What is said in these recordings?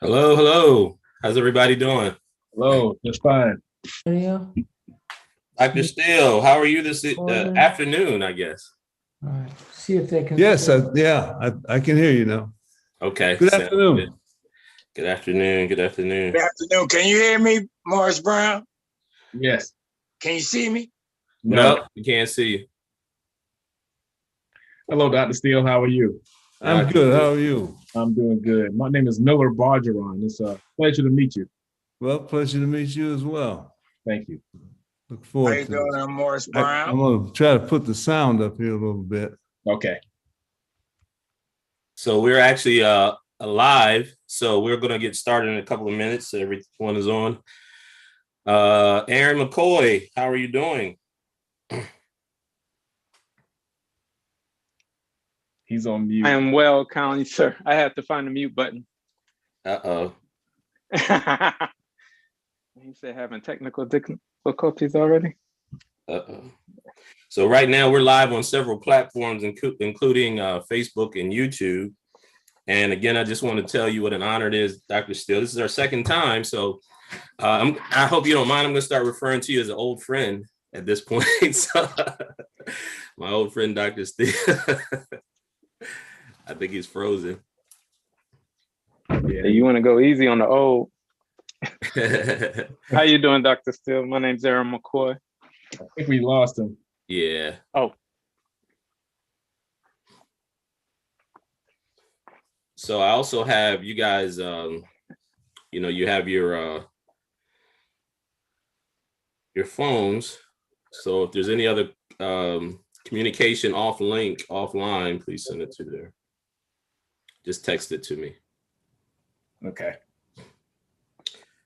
Hello, hello. How's everybody doing? Hello, just fine. Audio Dr. Steele, how are you this recording. afternoon, I guess? All right. See if they can. Yes, I can hear you now. Okay. Good sounds afternoon. good. Good afternoon. Good afternoon. Good afternoon. Can you hear me, Morris Brown? Yes. Can you see me? No, we can't see you. Hello, Dr. Steele. How are you? I'm good. How are you? I'm doing good. My name is Miller Bargeron. It's a pleasure to meet you. Well, pleasure to meet you as well. Thank you. Look How forward you to doing, this. I'm Morris I'm Brown? going to try to put the sound up here a little bit. Okay. So we're actually live. So we're going to get started in a couple of minutes. Everyone is on. Aaron McCoy, how are you doing? He's on mute. I am well, Colin, sir. I have to find the mute button. Uh-oh. He said having technical difficulties already. Uh-oh. So right now we're live on several platforms, including Facebook and YouTube. And again, I just want to tell you what an honor it is, Dr. Steele. This is our second time. So I hope you don't mind. I'm going to start referring to you as an old friend at this point. So, my old friend, Dr. Steele. I think he's frozen. Yeah, you want to go easy on the old. How you doing, Dr. Steele? My name's Aaron McCoy. I think we lost him. Yeah. Oh. So I also have you guys, you have your phones. So if there's any other communication offline, please send it to there. Just text it to me. Okay.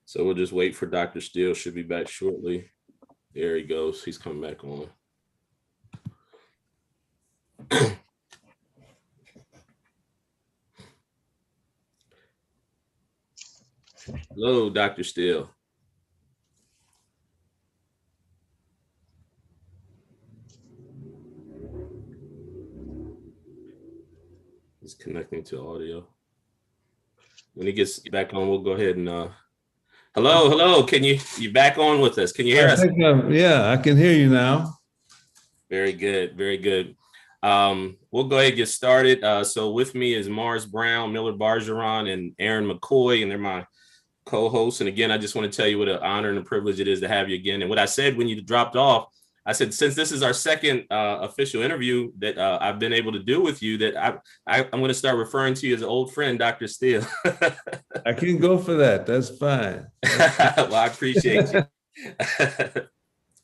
So we'll just wait for Dr. Steele. Should be back shortly. There he goes. He's coming back on. Hello, Dr. Steele. He's connecting to audio. When he gets back on, we'll go ahead and hello. Can you back on with us? Can you hear us? Yeah, I can hear you now. Very good. We'll go ahead and get started. So with me is Morris Brown, Miller Bargeron, and Aaron McCoy, and they're my co-hosts. And again, I just want to tell you what an honor and a privilege it is to have you again. And what I said when you dropped off, I said, since this is our second official interview that I've been able to do with you, that I'm going to start referring to you as an old friend, Dr. Steele. I can go for that. That's fine. Well, I appreciate you.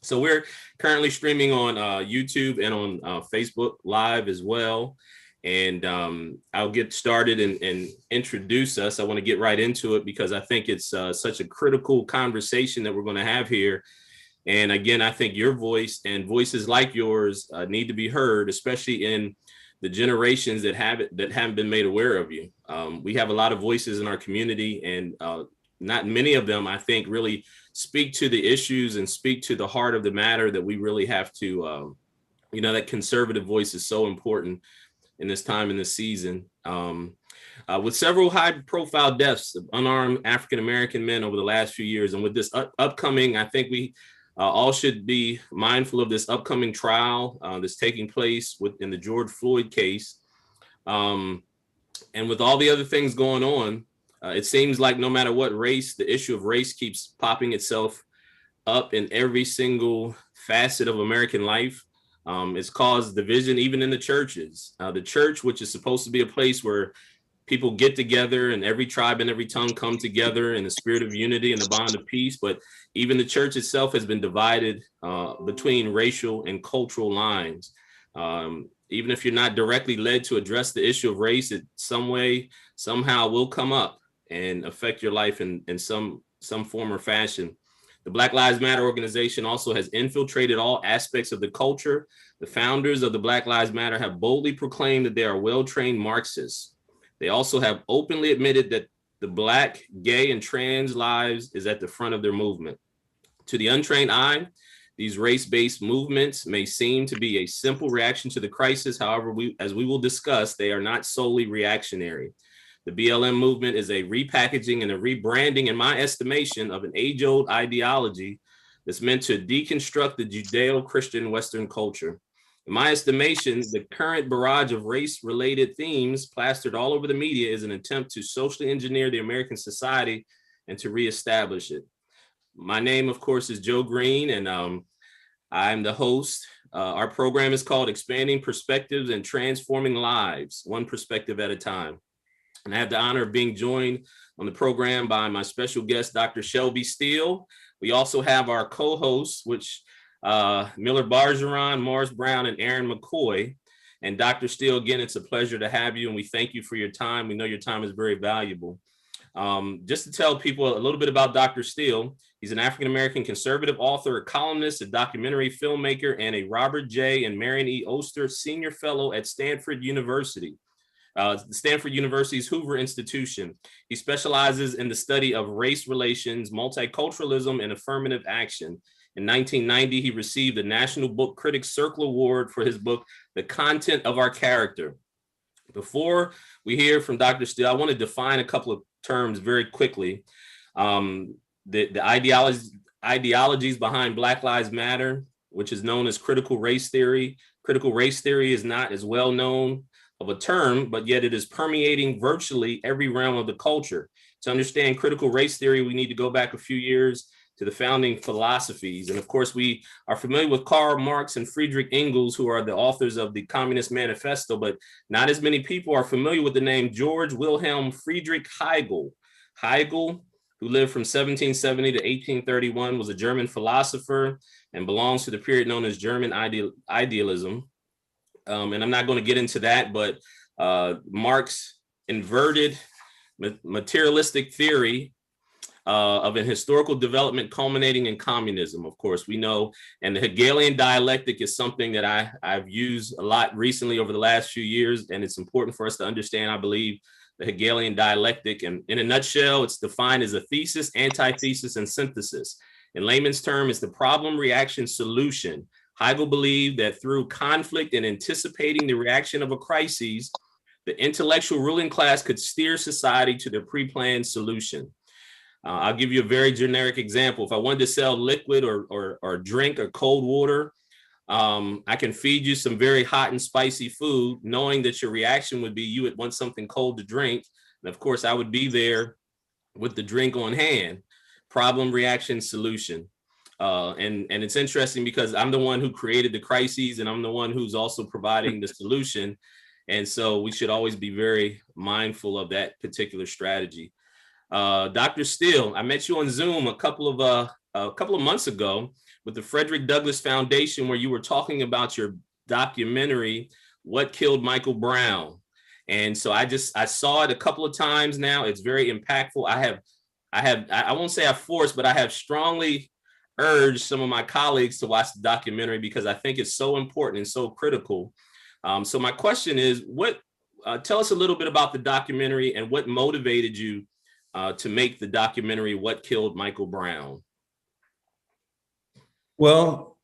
So we're currently streaming on YouTube and on Facebook Live as well. And I'll get started and introduce us. I want to get right into it because I think it's such a critical conversation that we're going to have here. And again, I think your voice and voices like yours need to be heard, especially in the generations that haven't been made aware of you. We have a lot of voices in our community, and not many of them, I think, really speak to the issues and speak to the heart of the matter that we really have to, that conservative voice is so important in this time, in this season. With several high-profile deaths of unarmed African-American men over the last few years, and with this upcoming, I think we all should be mindful of this upcoming trial that's taking place in the George Floyd case. And with all the other things going on, it seems like no matter what race, the issue of race keeps popping itself up in every single facet of American life. It's caused division even in the churches. The church, which is supposed to be a place where people get together and every tribe and every tongue come together in the spirit of unity and the bond of peace. But even the church itself has been divided between racial and cultural lines. Even if you're not directly led to address the issue of race, it some way, somehow will come up and affect your life in some form or fashion. The Black Lives Matter organization also has infiltrated all aspects of the culture. The founders of the Black Lives Matter have boldly proclaimed that they are well-trained Marxists. They also have openly admitted that the Black, gay, and trans lives is at the front of their movement. To the untrained eye, these race-based movements may seem to be a simple reaction to the crisis. However, as we will discuss, they are not solely reactionary. The BLM movement is a repackaging and a rebranding, in my estimation, of an age-old ideology that's meant to deconstruct the Judeo-Christian Western culture. In my estimation, the current barrage of race-related themes plastered all over the media is an attempt to socially engineer the American society and to reestablish it. My name, of course, is Joe Green, and I'm the host. Our program is called Expanding Perspectives and Transforming Lives, one perspective at a time. And I have the honor of being joined on the program by my special guest, Dr. Shelby Steele. We also have our co-hosts, which Miller Bargeron, Morris Brown, and Aaron McCoy. And Dr. Steele, again, it's a pleasure to have you, and we thank you for your time. We know your time is very valuable. Just to tell people a little bit about Dr. Steele, he's an African-American conservative author, a columnist, a documentary filmmaker, and a Robert J. and Marion E. Oster Senior Fellow at Stanford University. Stanford University's Hoover Institution. He specializes in the study of race relations, multiculturalism, and affirmative action. In 1990, he received the National Book Critics Circle Award for his book, The Content of Our Character. Before we hear from Dr. Steele, I want to define a couple of terms very quickly. The ideologies behind Black Lives Matter, which is known as critical race theory. Critical race theory is not as well known of a term, but yet it is permeating virtually every realm of the culture. To understand critical race theory, we need to go back a few years to the founding philosophies. And of course, we are familiar with Karl Marx and Friedrich Engels, who are the authors of the Communist Manifesto, but not as many people are familiar with the name George Wilhelm Friedrich Hegel. Hegel, who lived from 1770 to 1831, was a German philosopher and belongs to the period known as German idealism. And I'm not going to get into that, but Marx inverted materialistic theory of an historical development culminating in communism. Of course, we know, and the Hegelian dialectic is something that I've used a lot recently over the last few years, and it's important for us to understand, I believe, the Hegelian dialectic. And in a nutshell, it's defined as a thesis, antithesis, and synthesis. In layman's term, it's the problem, reaction, solution. Hegel believed that through conflict and anticipating the reaction of a crisis, the intellectual ruling class could steer society to the pre-planned solution. I'll give you a very generic example. If I wanted to sell liquid or drink or cold water, I can feed you some very hot and spicy food, knowing that your reaction would be you would want something cold to drink. And of course, I would be there with the drink on hand. Problem, reaction, solution. And it's interesting because I'm the one who created the crises, and I'm the one who's also providing the solution. And so we should always be very mindful of that particular strategy. Dr. Steele, I met you on Zoom a couple of months ago with the Frederick Douglass Foundation, where you were talking about your documentary, What Killed Michael Brown. And so I saw it a couple of times now. It's very impactful. I won't say I forced, but I have strongly urged some of my colleagues to watch the documentary because I think it's so important and so critical. So my question is, tell us a little bit about the documentary and what motivated you to make the documentary, What Killed Michael Brown? Well,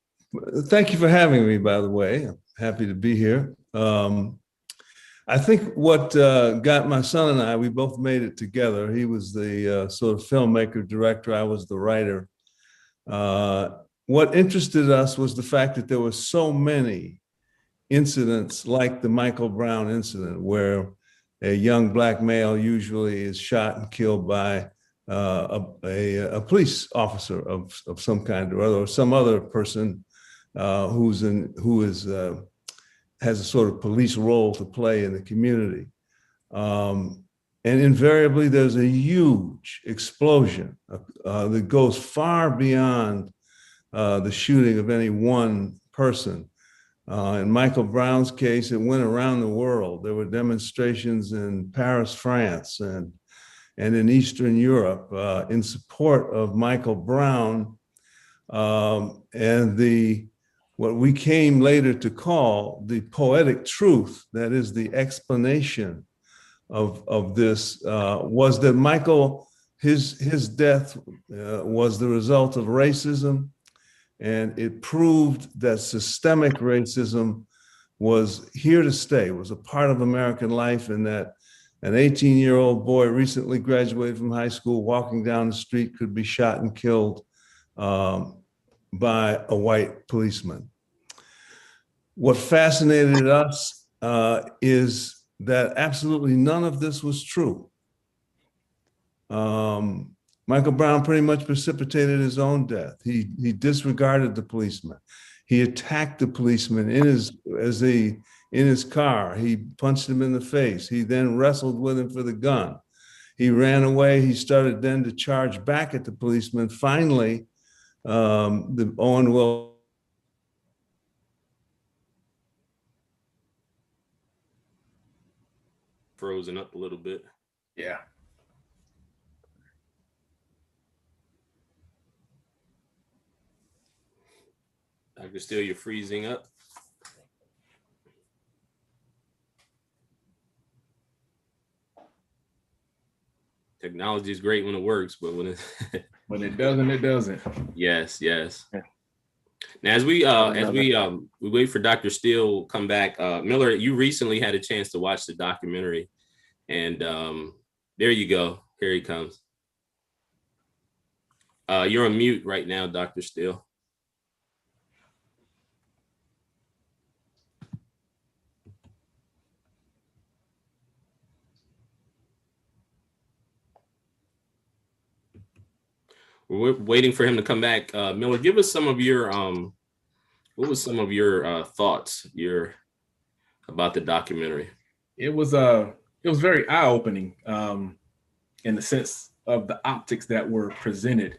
thank you for having me, by the way. I'm happy to be here. I think what got my son and I, we both made it together. He was the sort of filmmaker, director. I was the writer. What interested us was the fact that there were so many incidents like the Michael Brown incident, where a young Black male usually is shot and killed by a police officer of some kind or other, or some other person who has a sort of police role to play in the community. And invariably, there's a huge explosion that goes far beyond the shooting of any one person. In Michael Brown's case, it went around the world. There were demonstrations in Paris, France, and in Eastern Europe in support of Michael Brown and what we came later to call the poetic truth, that is the explanation of this, was that Michael, his death was the result of racism, and it proved that systemic racism was here to stay, was a part of American life, and that An 18-year-old boy recently graduated from high school, walking down the street, could be shot and killed by a white policeman. What fascinated us is that absolutely none of this was true. Michael Brown pretty much precipitated his own death. He disregarded the policeman. He attacked the policeman in his car. He punched him in the face. He then wrestled with him for the gun. He ran away. He started then to charge back at the policeman. Finally, the Owen Will Frozen up a little bit. Yeah. Dr. Steele, you're freezing up. Technology is great when it works, but when it When it doesn't, it doesn't. yes. Yeah. Now, as we wait for Dr. Steele come back, Miller, you recently had a chance to watch the documentary, and there you go. Here he comes. You're on mute right now, Dr. Steele. We're waiting for him to come back. Miller, give us some of your what was some of your thoughts about the documentary? It was very eye-opening in the sense of the optics that were presented.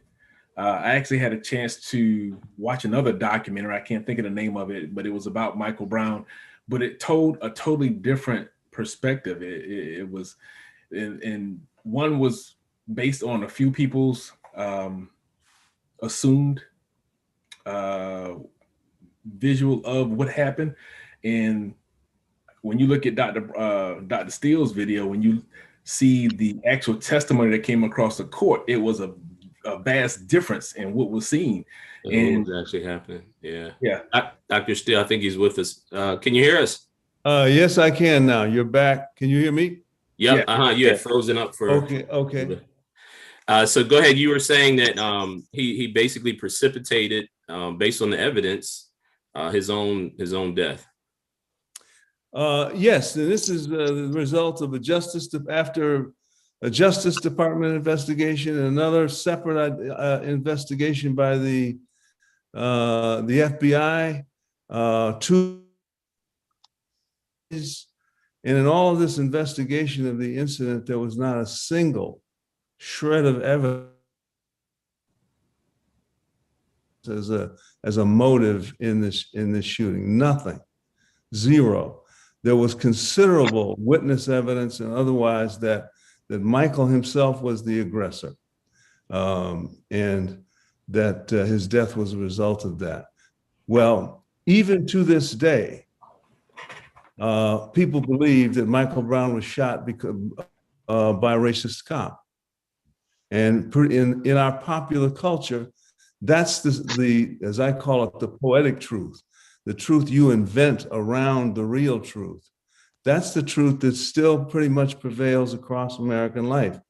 I actually had a chance to watch another documentary. I can't think of the name of it, but it was about Michael Brown, but it told a totally different perspective. It was, and one was based on a few people's assumed visual of what happened. And when you look at Dr. Steele's video, when you see the actual testimony that came across the court, it was a vast difference in what was seen. And what was actually happening. Yeah. Yeah. Dr. Steele, I think he's with us. Can you hear us? Yes, I can now. You're back. Can you hear me? Yep. Yeah. You had frozen up for. Okay. So go ahead. You were saying that he basically precipitated, based on the evidence, his own death. Yes, and this is the result of after a Justice Department investigation and another separate investigation by the FBI. And in all of this investigation of the incident, there was not a single shred of evidence as a motive in this shooting. Nothing. Zero. There was considerable witness evidence and otherwise that Michael himself was the aggressor, and that his death was a result of that. Well, even to this day, people believe that Michael Brown was shot by a racist cop. And in our popular culture, that's the, as I call it, the poetic truth, the truth you invent around the real truth. That's the truth that still pretty much prevails across American life,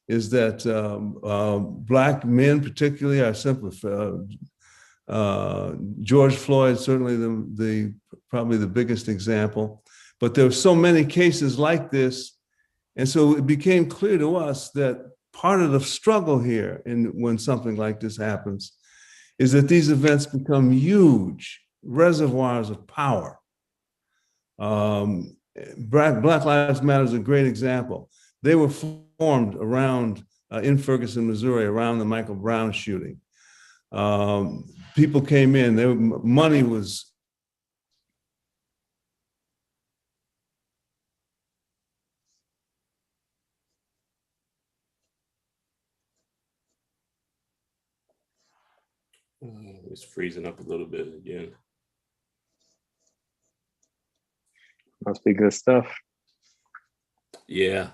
is that Black men particularly are simply, George Floyd, certainly probably the biggest example, but there were so many cases like this. And so it became clear to us that part of the struggle here when something like this happens is that these events become huge reservoirs of power. Black Lives Matter is a great example. They were formed around, in Ferguson, Missouri, around the Michael Brown shooting. People came in, money was. It's freezing up a little bit again. Must be good stuff. Yeah.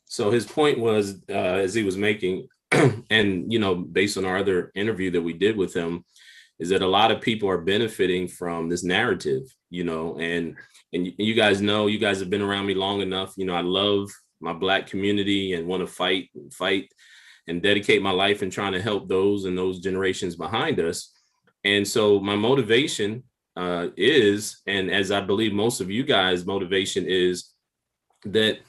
So his point was, as he was making, and based on our other interview that we did with him, is that a lot of people are benefiting from this narrative, you know, and you guys know, you guys have been around me long enough. You know, I love my Black community and want to fight and dedicate my life in trying to help those and those generations behind us. And so my motivation is, and as I believe most of you guys' motivation is, that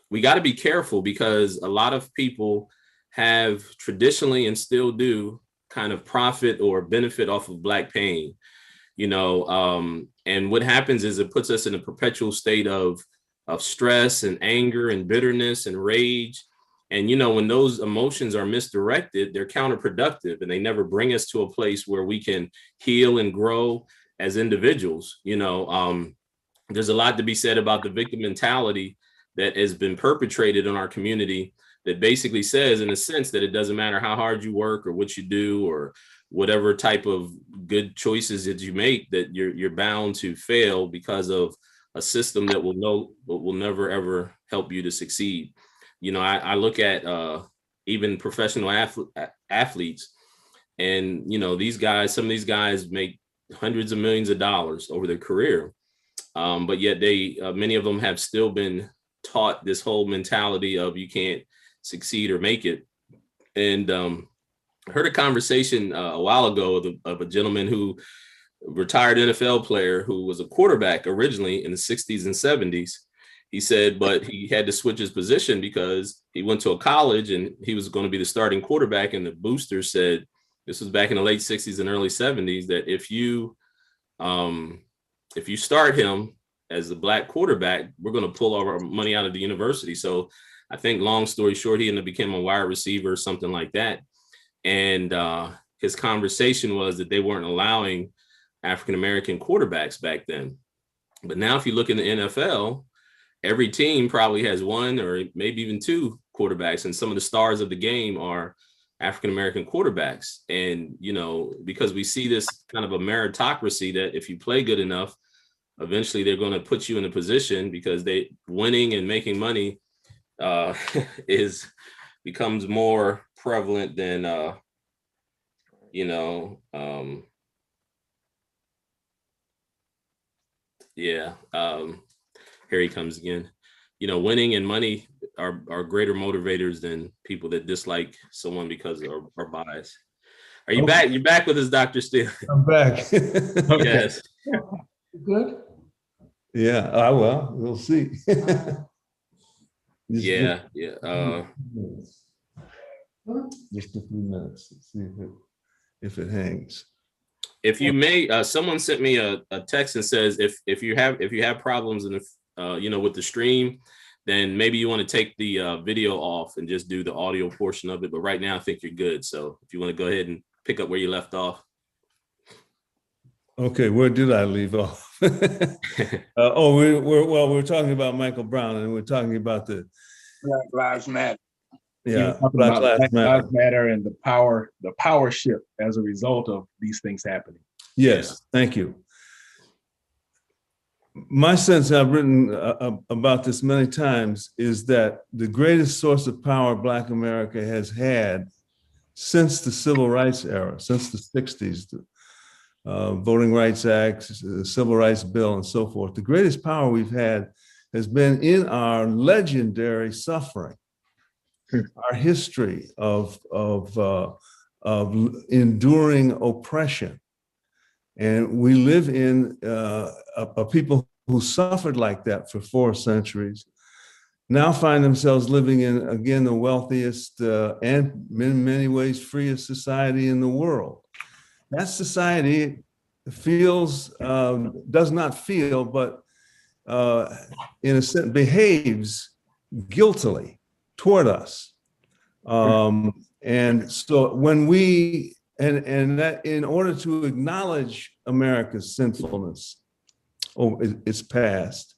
we got to be careful, because a lot of people have traditionally and still do kind of profit or benefit off of Black pain, you know, and what happens is it puts us in a perpetual state of stress and anger and bitterness and rage. And, you know, when those emotions are misdirected, they're counterproductive, and they never bring us to a place where we can heal and grow as individuals. You know, there's a lot to be said about the victim mentality that has been perpetrated in our community, that basically says, in a sense, that it doesn't matter how hard you work or what you do or whatever type of good choices that you make, that you're bound to fail because of a system that will never ever help you to succeed. You know, I look at even professional athletes, and, you know, these guys, some of these guys make hundreds of millions of dollars over their career. But yet many of them have still been taught this whole mentality of you can't succeed or make it. And I heard a conversation a while ago of a gentleman who, retired NFL player, who was a quarterback originally in the 60s and 70s. He said, but he had to switch his position because he went to a college and he was going to be the starting quarterback. And the boosters said, this was back in the late 60s and early 70s, that if you start him as a Black quarterback, we're going to pull all our money out of the university. So I think, long story short, he ended up becoming a wide receiver or something like that. And his conversation was that they weren't allowing African-American quarterbacks back then. But now if you look in the NFL, every team probably has one or maybe even two quarterbacks, and some of the stars of the game are African-American quarterbacks. And, you know, because we see this kind of a meritocracy that if you play good enough, eventually they're going to put you in a position, because winning and making money becomes more prevalent than, here he comes again. You know, winning and money are greater motivators than people that dislike someone because are biased. Are you back? You're back with us, Dr. Steele. I'm back. Yes. Good? Yeah, well, we'll see. Yeah. Just a few minutes. Let's see if it hangs. If you may, someone sent me a text and says if you have problems in the with the stream, then maybe you want to take the video off and just do the audio portion of it. But right now, I think you're good. So if you want to go ahead and pick up where you left off. Okay, where did I leave off? We're talking about Michael Brown, and we're talking about the Black Lives Matter. Yeah, Black Lives Matter and the power shift as a result of these things happening. Yes, thank you. My sense, I've written about this many times, is that the greatest source of power Black America has had since the Civil Rights era, since the 60s, Voting Rights Act, the Civil Rights Bill, and so forth. The greatest power we've had has been in our legendary suffering, our history of enduring oppression. And we live in a people who suffered like that for 4 centuries, now find themselves living in, again, the wealthiest and in many ways freest society in the world. That society does not feel, but in a sense behaves guiltily toward us. And so when and that in order to acknowledge America's sinfulness over its past,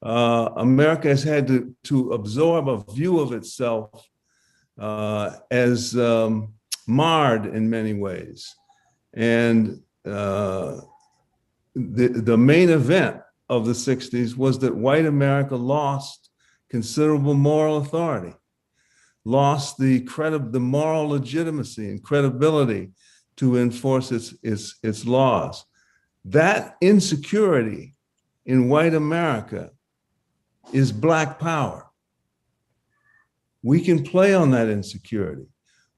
America has had to absorb a view of itself as marred in many ways. And the main event of the 60s was that white America lost considerable moral authority, lost the moral legitimacy and credibility to enforce its laws. That insecurity in white America is Black power. We can play on that insecurity.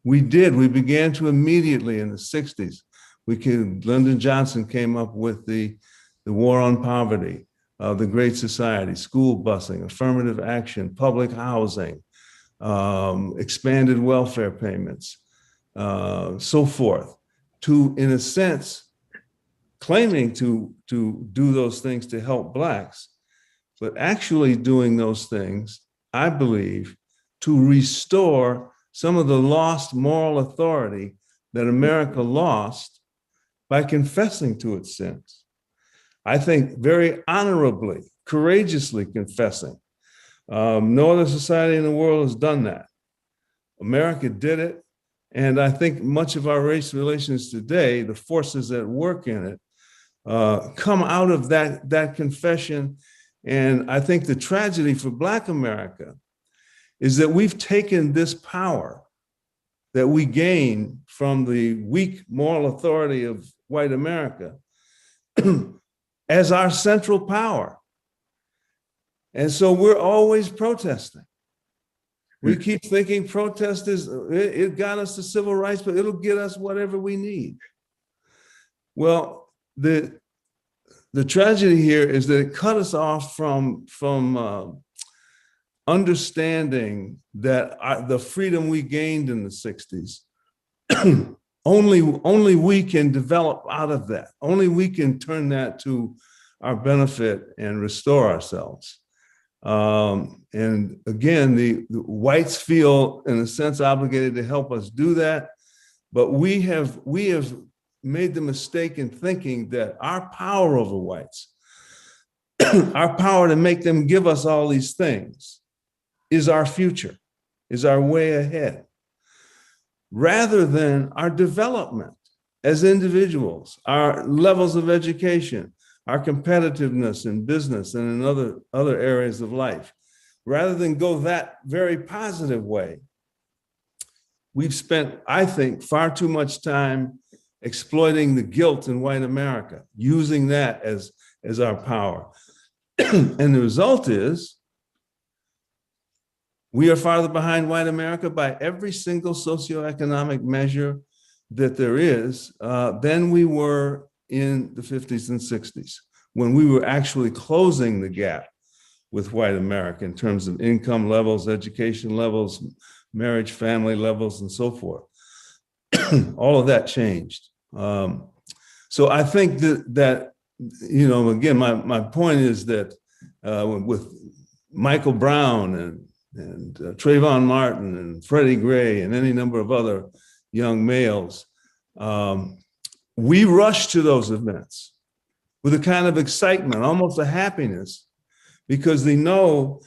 We did. We began to immediately in the 60s. Lyndon Johnson came up with the war on poverty, the Great Society, school busing, affirmative action, public housing, expanded welfare payments, so forth, to, in a sense, claiming to do those things to help Blacks, but actually doing those things, I believe, to restore some of the lost moral authority that America lost by confessing to its sins. I think very honorably, courageously confessing. No other society in the world has done that. America did it. And I think much of our race relations today, the forces that work in it, come out of that confession. And I think the tragedy for Black America is that we've taken this power that we gain from the weak moral authority of white America as our central power. And so we're always protesting. We keep thinking protest it got us to civil rights, but it'll get us whatever we need. Well, the tragedy here is that it cut us off from understanding that the freedom we gained in the 60s, only we can develop out of that. Only we can turn that to our benefit and restore ourselves. And again, the whites feel, in a sense, obligated to help us do that. But we have made the mistake in thinking that our power over whites, our power to make them give us all these things, is our future, is our way ahead, rather than our development as individuals, our levels of education, our competitiveness in business and in other areas of life. Rather than go that very positive way, we've spent, I think, far too much time exploiting the guilt in white America, using that as our power. And the result is we are farther behind white America by every single socioeconomic measure that there is than we were in the 50s and 60s, when we were actually closing the gap with white America in terms of income levels, education levels, marriage, family levels, and so forth. All of that changed. So I think that you know, again, my point is that with Michael Brown and Trayvon Martin and Freddie Gray and any number of other young males, we rush to those events with a kind of excitement, almost a happiness, because they know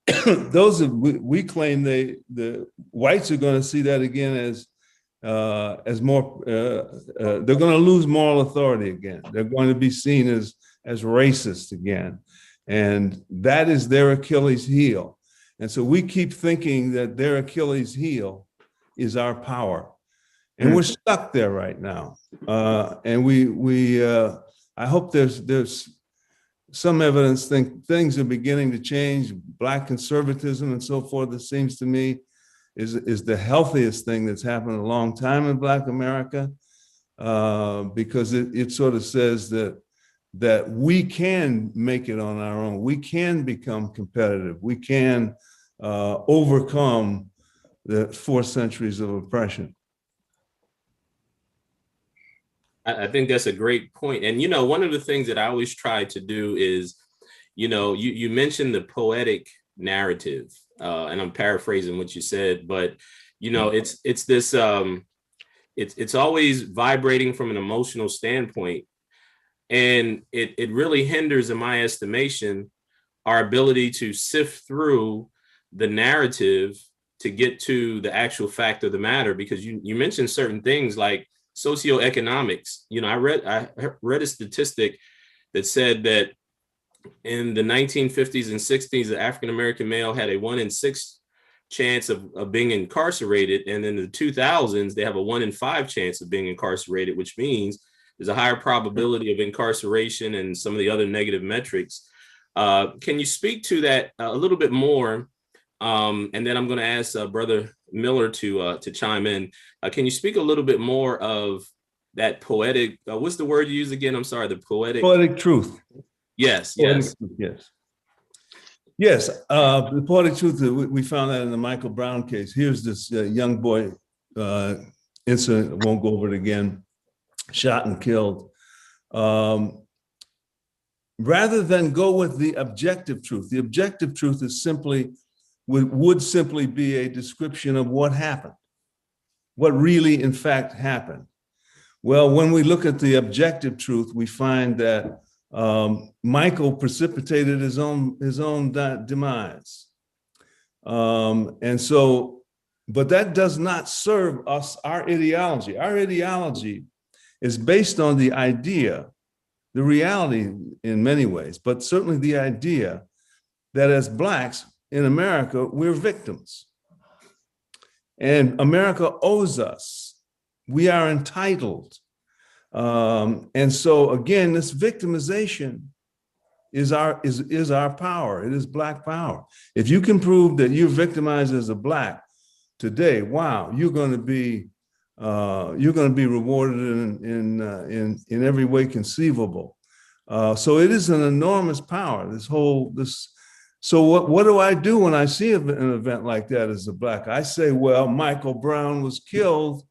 we claim the whites are going to see that again as more, they're going to lose moral authority again. They're going to be seen as racist again. And that is their Achilles heel. And so we keep thinking that their Achilles heel is our power. And we're stuck there right now. And I hope there's some evidence things are beginning to change. Black conservatism and so forth, it seems to me, is the healthiest thing that's happened in a long time in Black America, because it sort of says that we can make it on our own. We can become competitive. We can overcome the 4 centuries of oppression. I think that's a great point. And, you know, one of the things that I always try to do is, you know, you mentioned the poetic narrative, and I'm paraphrasing what you said, but, you know, it's this, it's always vibrating from an emotional standpoint. And it really hinders, in my estimation, our ability to sift through the narrative to get to the actual fact of the matter. Because you mentioned certain things like socioeconomics. You know, I read a statistic that said that in the 1950s and 60s, the African-American male had a 1 in 6 chance of being incarcerated. And in the 2000s, they have a 1 in 5 chance of being incarcerated, which means there's a higher probability of incarceration and some of the other negative metrics. Can you speak to that a little bit more? And then I'm going to ask Brother Miller to chime in. Can you speak a little bit more of that poetic, what's the word you use again? I'm sorry, the Poetic truth. Yes, Poetic yes. truth, yes. Yes, the poetic truth, we found that in the Michael Brown case. Here's this young boy incident, I won't go over it again, shot and killed. Rather than go with the objective truth is simply, would simply be a description of what happened, what really in fact happened. Well, when we look at the objective truth, we find that Michael precipitated his own demise. And so, but that does not serve us, our ideology. Our ideology is based on the idea, the reality in many ways, but certainly the idea that as Blacks in America, we're victims. And America owes us. We are entitled. And so again, this victimization is our power. It is Black power. If you can prove that you're victimized as a Black today, wow, you're going to be rewarded in every way conceivable. So it is an enormous power. So what do I do when I see an event like that as a Black? I say, well, Michael Brown was killed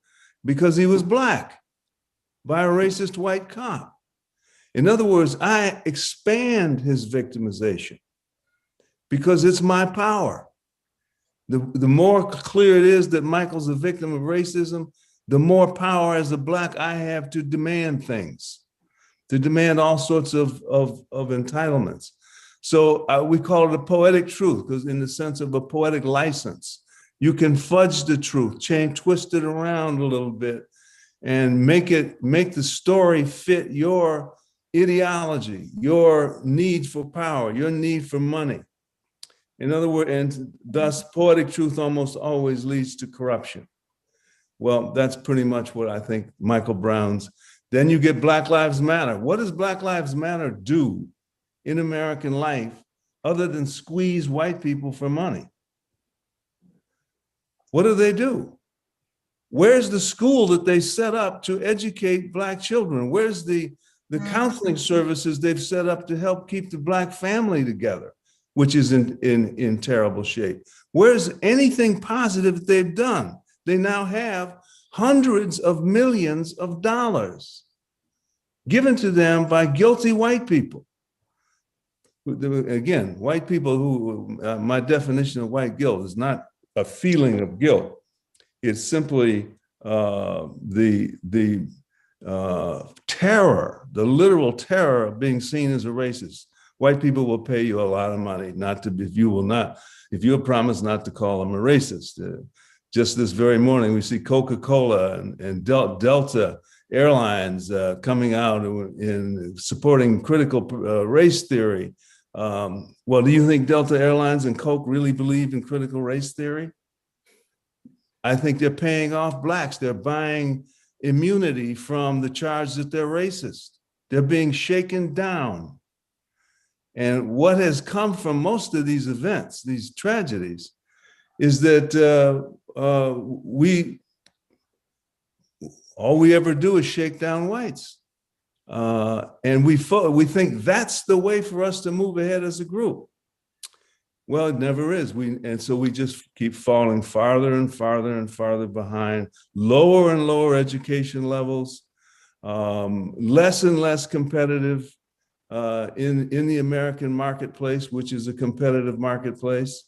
because he was Black by a racist white cop. In other words, I expand his victimization because it's my power. The more clear it is that Michael's a victim of racism, the more power as a Black I have to demand things, to demand all sorts of entitlements. So we call it a poetic truth, because in the sense of a poetic license, you can fudge the truth, twist it around a little bit, and make the story fit your ideology, your need for power, your need for money. In other words, and thus poetic truth almost always leads to corruption. Well, that's pretty much what I think Michael Brown's. Then you get Black Lives Matter. What does Black Lives Matter do in American life other than squeeze white people for money? What do they do? Where's the school that they set up to educate Black children? Where's the counseling services they've set up to help keep the Black family together, which is in terrible shape? Where's anything positive that they've done? They now have hundreds of millions of dollars given to them by guilty white people. Again, white people who, my definition of white guilt is not a feeling of guilt. It's simply the terror, the literal terror of being seen as a racist. White people will pay you a lot of money if you'll promise not to call them a racist. Just this very morning, we see Coca-Cola and Delta Airlines coming out in supporting critical race theory. Well, do you think Delta Airlines and Coke really believe in critical race theory? I think they're paying off Blacks. They're buying immunity from the charge that they're racist. They're being shaken down. And what has come from most of these events, these tragedies, is that all we ever do is shake down whites. And we think that's the way for us to move ahead as a group. Well, it never is. And so we just keep falling farther and farther and farther behind, lower and lower education levels, less and less competitive in the American marketplace, which is a competitive marketplace,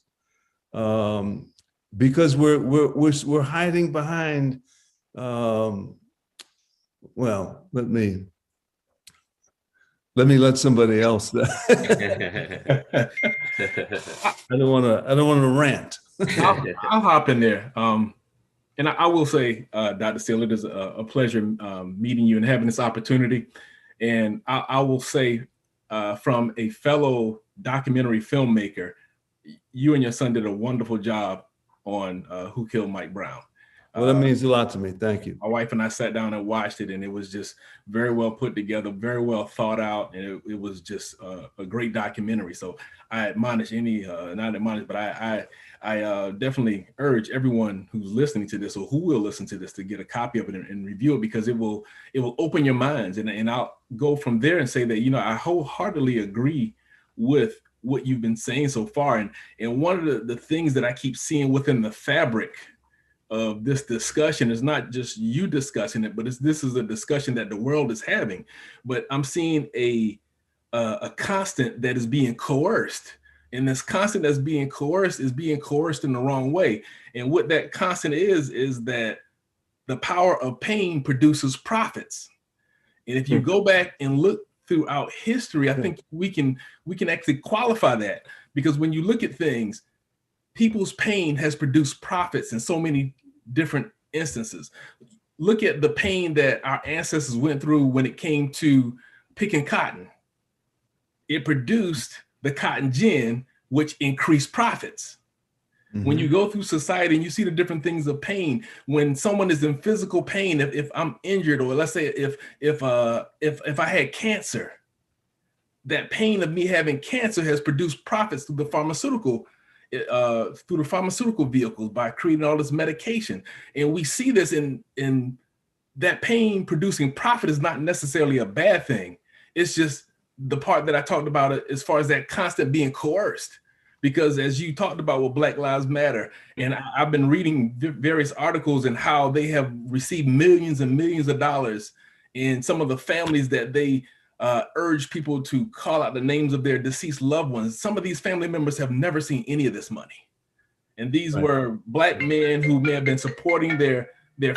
because we're hiding behind. Well, let me let somebody else. I don't want to rant. I'll hop in there. And I will say, Dr. Steele, it is a pleasure meeting you and having this opportunity. And I will say, from a fellow documentary filmmaker, you and your son did a wonderful job on Who Killed Mike Brown. Well, that means a lot to me. Thank you. My wife and I sat down and watched it, and it was just very well put together, very well thought out, and it was just a great documentary. So I admonish not admonish, but I definitely urge everyone who's listening to this or who will listen to this to get a copy of it and review it, because it will open your minds. And I'll go from there and say that, I wholeheartedly agree with what you've been saying so far. And one of the things that I keep seeing within the fabric of this discussion is not just you discussing it, but this is a discussion that the world is having. But I'm seeing a constant that is being coerced. And this constant that's being coerced is being coerced in the wrong way. And what that constant is that the power of pain produces profits. And if you go back and look throughout history, I think we can actually qualify that, because when you look at things, people's pain has produced profits in so many different instances. Look at the pain that our ancestors went through when it came to picking cotton. It produced the cotton gin, which increased profits. Mm-hmm. When you go through society and you see the different things of pain, when someone is in physical pain, if I'm injured, or let's say if I had cancer, that pain of me having cancer has produced profits through the pharmaceutical vehicles by creating all this medication. And we see this in that pain producing profit is not necessarily a bad thing. It's just the part that I talked about as far as that constant being coerced. Because as you talked about with Black Lives Matter, and I've been reading various articles and how they have received millions and millions of dollars, in some of the families that they urge people to call out the names of their deceased loved ones. Some of these family members have never seen any of this money. And these were Black men who may have been supporting their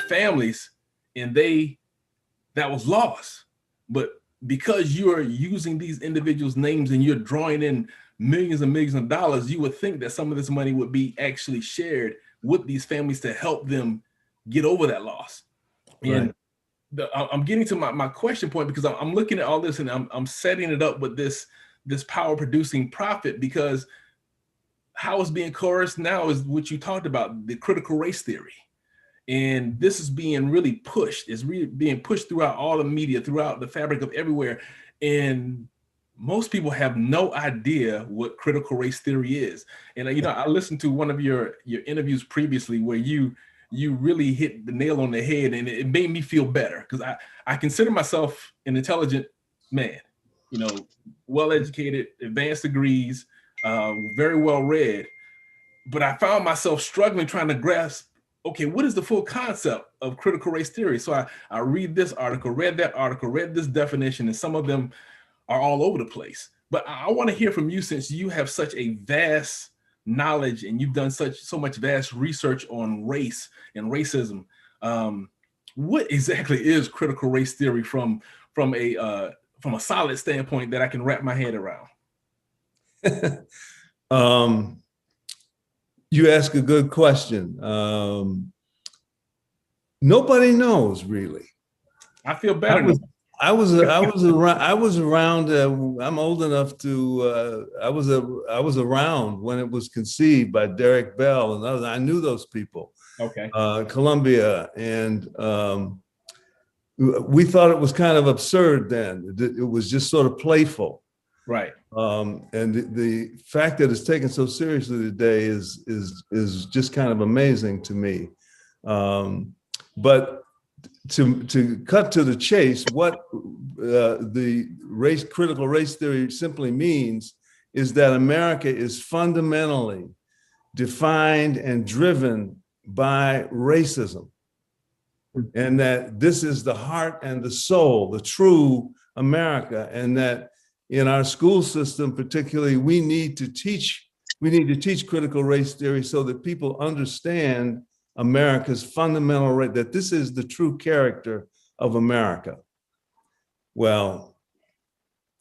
families, and that was lost. But because you are using these individuals' names and you're drawing in millions and millions of dollars, you would think that some of this money would be actually shared with these families to help them get over that loss. And I'm getting to my question point, because I'm looking at all this and I'm setting it up with this power producing profit, because how it's being coerced now is what you talked about, the critical race theory. And this is being really pushed. It's really being pushed throughout all the media, throughout the fabric of everywhere. And most people have no idea what critical race theory is. And I listened to one of your interviews previously where you really hit the nail on the head, and it made me feel better, because I consider myself an intelligent man, well-educated, advanced degrees, very well read, but I found myself struggling trying to grasp, okay, what is the full concept of critical race theory? So I read this article, read that article, read this definition, and some of them are all over the place. But I want to hear from you, since you have such a vast knowledge and you've done so much vast research on race and racism. What exactly is critical race theory from a solid standpoint that I can wrap my head around? You ask a good question. Nobody knows, really. I feel better. I was around. I'm old enough to. I was around when it was conceived by Derek Bell and others. I knew those people. Okay. Columbia, and we thought it was kind of absurd then. It was just sort of playful. Right. And the fact that it's taken so seriously today is just kind of amazing to me. But to cut to the chase, what the critical race theory simply means is that America is fundamentally defined and driven by racism, and that this is the heart and the soul, the true America, and that in our school system, particularly, we need to teach critical race theory so that people understand America's fundamental right, that this is the true character of America. Well,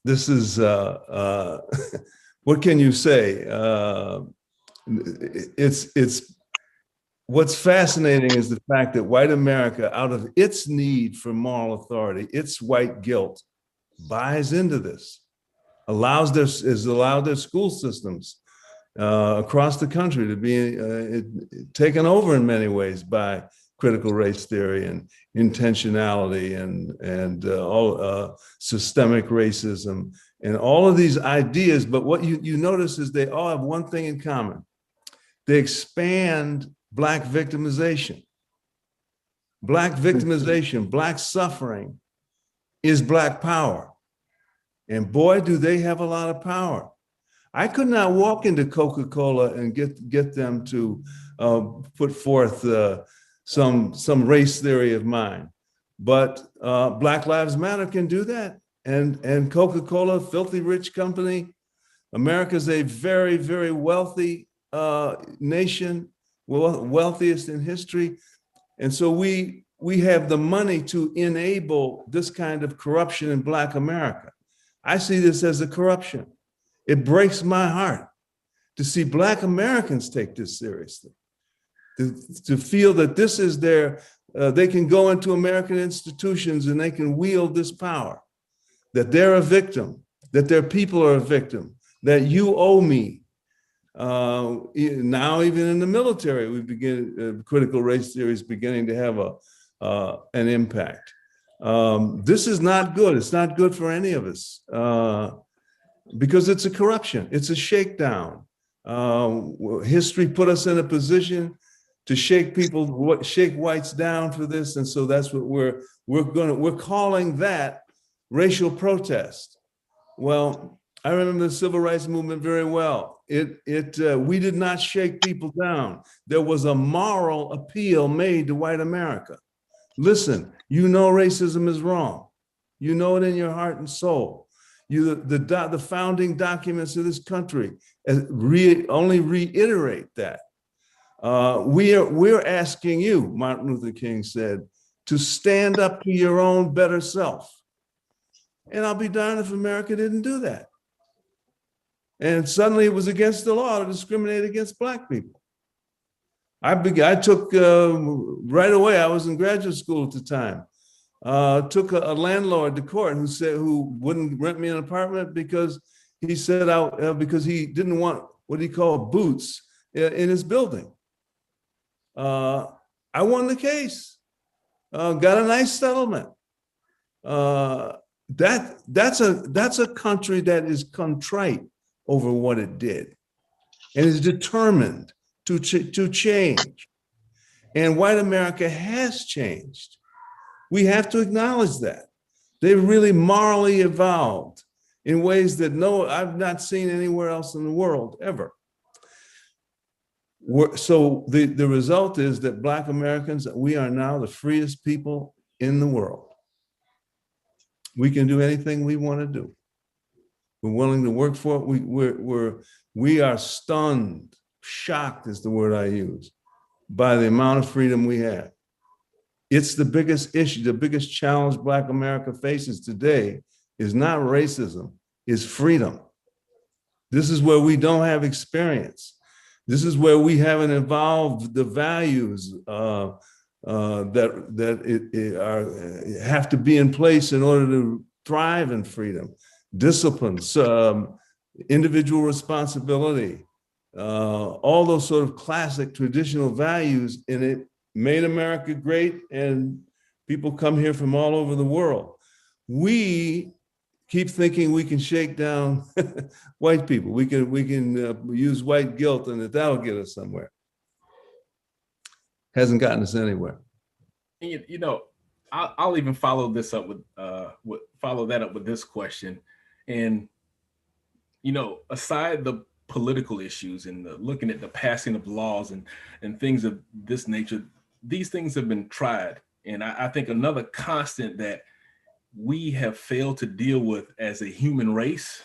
this is what can you say? It's what's fascinating is the fact that white America, out of its need for moral authority, its white guilt, buys into this, allows their school systems across the country to be taken over in many ways by critical race theory and intentionality and all systemic racism and all of these ideas. But what you notice is they all have one thing in common. They expand Black victimization. Black victimization, Black suffering is Black power. And boy, do they have a lot of power. I could not walk into Coca-Cola and get them to put forth some race theory of mine. But Black Lives Matter can do that. And Coca-Cola, filthy rich company. America's a very, very wealthy nation, wealthiest in history. And so we have the money to enable this kind of corruption in Black America. I see this as a corruption. It breaks my heart to see Black Americans take this seriously, to feel that this is they can go into American institutions and they can wield this power, that they're a victim, that their people are a victim, that you owe me. Now, even in the military, we begin critical race theory is beginning to have an impact. This is not good. It's not good for any of us because it's a corruption. It's a shakedown. History put us in a position to shake whites down for this, and so that's what we're calling that racial protest. Well, I remember the civil rights movement very well. We did not shake people down. There was a moral appeal made to white America. Listen, you know racism is wrong. You know it in your heart and soul. The founding documents of this country only reiterate that. We're asking you, Martin Luther King said, to stand up to your own better self. And I'll be darned if America didn't do that. And suddenly it was against the law to discriminate against Black people. I took, right away, I was in graduate school at the time, took a landlord to court who wouldn't rent me an apartment because he said because he didn't want what he called boots in his building. I won the case, got a nice settlement. That's a country that is contrite over what it did and is determined to change. And white America has changed. We have to acknowledge that. They've really morally evolved in ways that I've not seen anywhere else in the world ever. So the result is that Black Americans, we are now the freest people in the world. We can do anything we want to do. We're willing to work for it. We are stunned, shocked is the word I use, by the amount of freedom we have. It's the biggest issue, the biggest challenge Black America faces today is not racism, is freedom. This is where we don't have experience. This is where we haven't evolved the values that have to be in place in order to thrive in freedom. Discipline, individual responsibility, all those sort of classic traditional values, and it made America great, and people come here from all over the world. We keep thinking we can shake down white people. We can use white guilt, and that'll get us somewhere. Hasn't gotten us anywhere. You know, I'll even follow this up with follow that up with this question. And, you know, aside the political issues and looking at the passing of laws and things of this nature, these things have been tried. And I think another constant that we have failed to deal with as a human race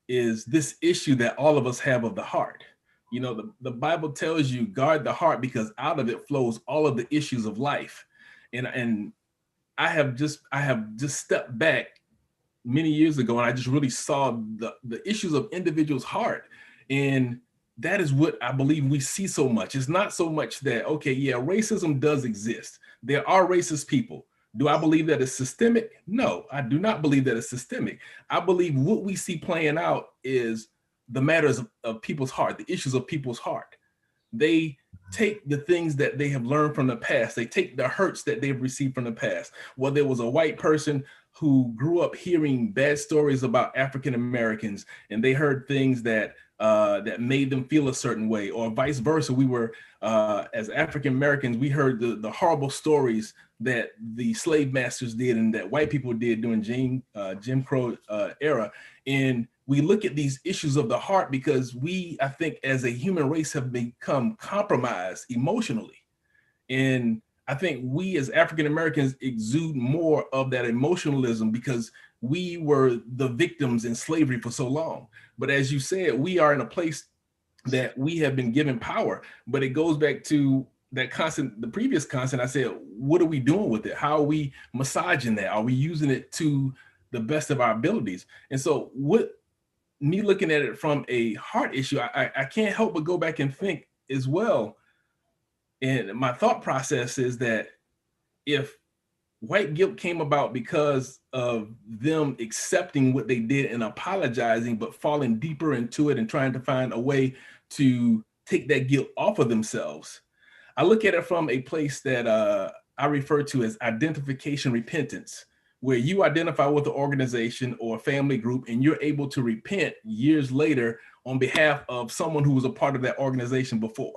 is this issue that all of us have of the heart. You know, the Bible tells you guard the heart because out of it flows all of the issues of life. And I have just stepped back many years ago, and I just really saw the issues of individuals' heart. And that is what I believe we see so much. It's not so much that, okay, yeah, racism does exist. There are racist people. Do I believe that it's systemic? No, I do not believe that it's systemic. I believe what we see playing out is the matters of people's heart, the issues of people's heart. They take the things that they have learned from the past. They take the hurts that they've received from the past. Whether it was a white person who grew up hearing bad stories about African Americans, and they heard things that that made them feel a certain way, or vice versa. We were, as African Americans, we heard the horrible stories that the slave masters did and that white people did during Jim Crow era. And we look at these issues of the heart because we, I think, as a human race have become compromised emotionally. And I think we as African Americans exude more of that emotionalism because we were the victims in slavery for so long. But as you said, we are in a place that we have been given power, but it goes back to that constant, the previous constant. I said, what are we doing with it? How are we massaging that? Are we using it to the best of our abilities? And so me looking at it from a heart issue, I can't help but go back and think as well. And my thought process is that if white guilt came about because of them accepting what they did and apologizing, but falling deeper into it and trying to find a way to take that guilt off of themselves, I look at it from a place that I refer to as identification repentance, where you identify with the organization or family group and you're able to repent years later on behalf of someone who was a part of that organization before.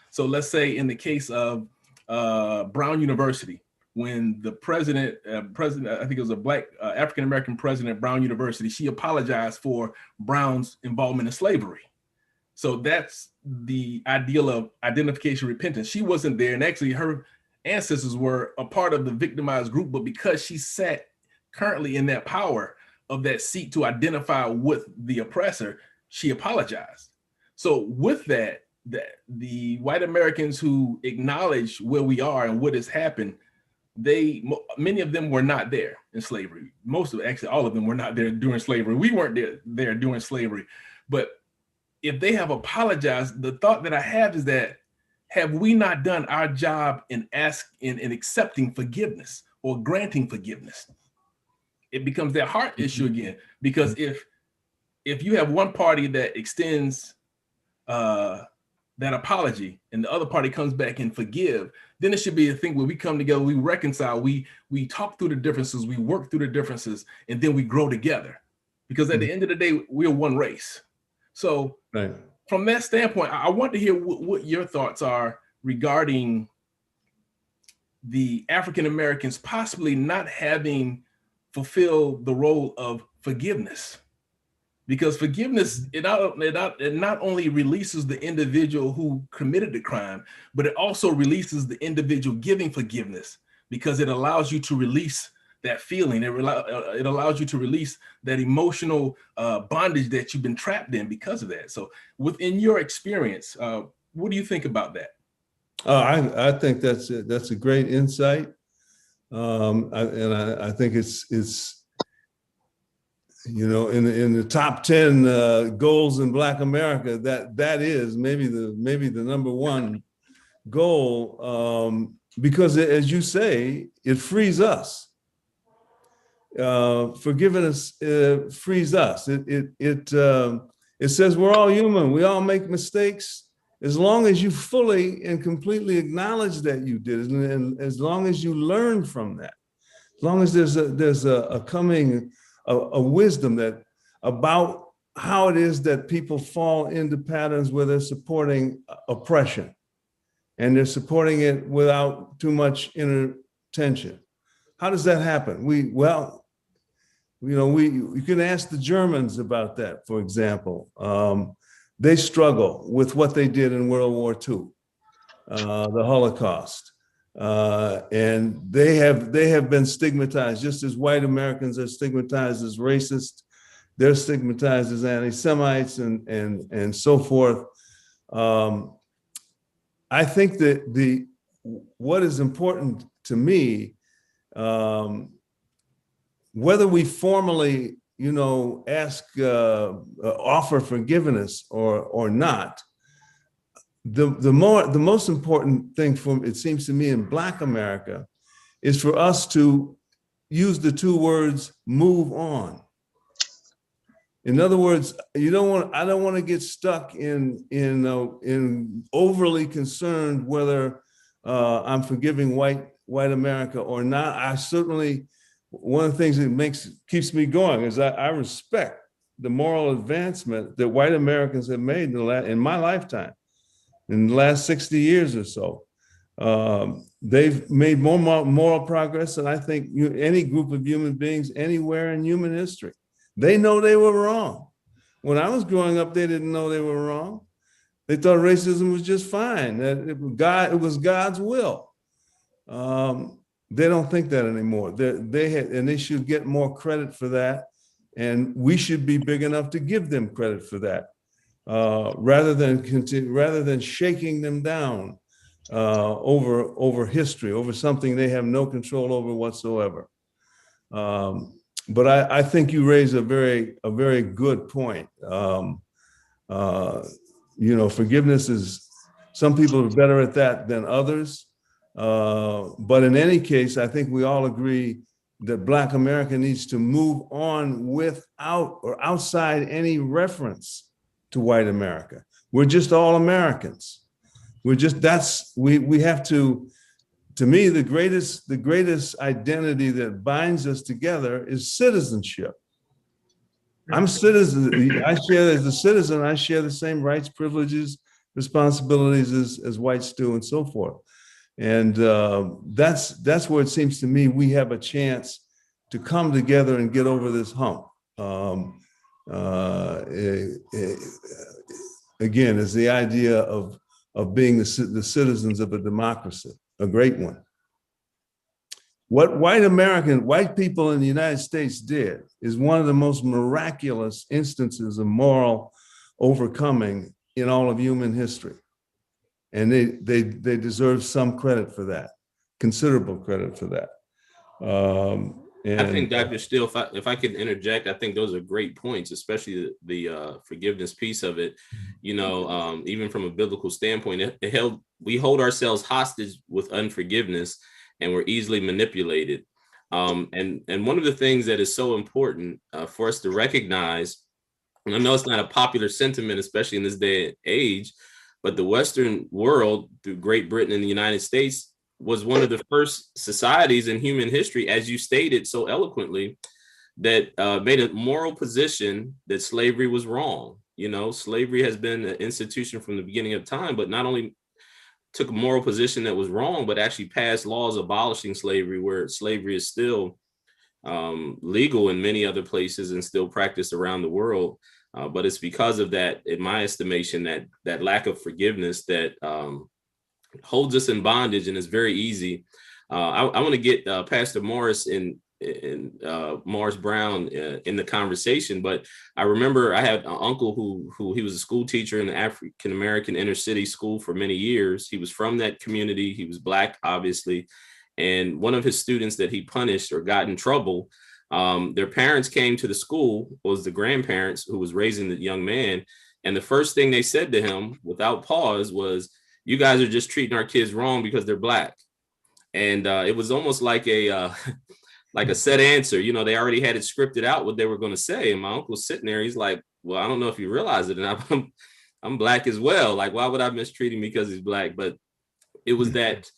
So let's say in the case of Brown University, when the president, I think it was a black African-American president, Brown University, she apologized for Brown's involvement in slavery. So that's the ideal of identification repentance. She wasn't there, and actually her ancestors were a part of the victimized group, but because she sat currently in that power of that seat to identify with the oppressor, she apologized. So with that the white Americans who acknowledge where we are and what has happened, many of them were not there in slavery. Actually all of them were not there during slavery. We weren't there during slavery. But if they have apologized, the thought that I have is that, have we not done our job in accepting forgiveness or granting forgiveness? It becomes that heart issue again, because if you have one party that extends that apology and the other party comes back and forgive, then it should be a thing where we come together, we reconcile, we talk through the differences, we work through the differences, and then we grow together. Because at the end of the day, we're one race. So from that standpoint, I want to hear what your thoughts are regarding the African Americans possibly not having fulfilled the role of forgiveness. Because forgiveness, it not only releases the individual who committed the crime, but it also releases the individual giving forgiveness, because it allows you to release that feeling. It allows you to release that emotional bondage that you've been trapped in because of that. So within your experience, what do you think about that? I think that's a great insight. I think it's in the top 10 goals in Black America, that is maybe the number one goal, because as you say, it frees us. Forgiveness frees us. It says we're all human. We all make mistakes. As long as you fully and completely acknowledge that you did, and as long as you learn from that, as long as there's a coming a wisdom that about how it is that people fall into patterns where they're supporting oppression, and they're supporting it without too much inner tension. How does that happen? You can ask the Germans about that, for example. They struggle with what they did in World War II, the Holocaust. And they have been stigmatized, just as white Americans are stigmatized as racist. They're stigmatized as anti-Semites and so forth. I think that what is important to me, whether we formally, offer forgiveness or not, the most important thing it seems to me in Black America is for us to use the two words "move on." In other words, I don't want to get stuck in overly concerned whether I'm forgiving white America or not. I certainly, one of the things that keeps me going is I respect the moral advancement that white Americans have made in my lifetime, in the last 60 years or so. They've made more moral progress than I think any group of human beings anywhere in human history. They know they were wrong. When I was growing up, they didn't know they were wrong. They thought racism was just fine, that it was God's will. They don't think that anymore. They should get more credit for that. And we should be big enough to give them credit for that, rather than shaking them down over history, over something they have no control over whatsoever. But I think you raise a very good point. Forgiveness is, some people are better at that than others. But in any case, I think we all agree that Black America needs to move on without or outside any reference to white America. We're just all Americans. We have to me, the greatest identity that binds us together is citizenship. I'm a citizen. As a citizen, I share the same rights, privileges, responsibilities as whites do, and so forth. And that's where it seems to me we have a chance to come together and get over this hump. Again, is the idea of being the citizens of a democracy, a great one. What white people in the United States did is one of the most miraculous instances of moral overcoming in all of human history. And they deserve some credit for that, considerable credit for that. I think, Dr. Steele, if I could interject, I think those are great points, especially the forgiveness piece of it. Even from a biblical standpoint, we hold ourselves hostage with unforgiveness, and we're easily manipulated. And one of the things that is so important for us to recognize, and I know it's not a popular sentiment, especially in this day and age, but the Western world, through Great Britain and the United States, was one of the first societies in human history, as you stated so eloquently, that made a moral position that slavery was wrong. Slavery has been an institution from the beginning of time, but not only took a moral position that was wrong, but actually passed laws abolishing slavery, where slavery is still legal in many other places and still practiced around the world. But it's because of that, in my estimation, that lack of forgiveness that holds us in bondage, and it's very easy. I want to get Pastor Morris and Morris Brown in the conversation, but I remember I had an uncle who he was a school teacher in the African American inner city school for many years. He was from that community. He was Black, obviously, and one of his students that he punished or got in trouble, their parents came to the school, was the grandparents who was raising the young man, and the first thing they said to him, without pause, was, "You guys are just treating our kids wrong because they're Black." And it was almost like a set answer. They already had it scripted out what they were going to say. And my uncle's sitting there. He's like, "Well, I don't know if you realize it, and I'm Black as well. Like, why would I mistreat him because he's Black?" But it was that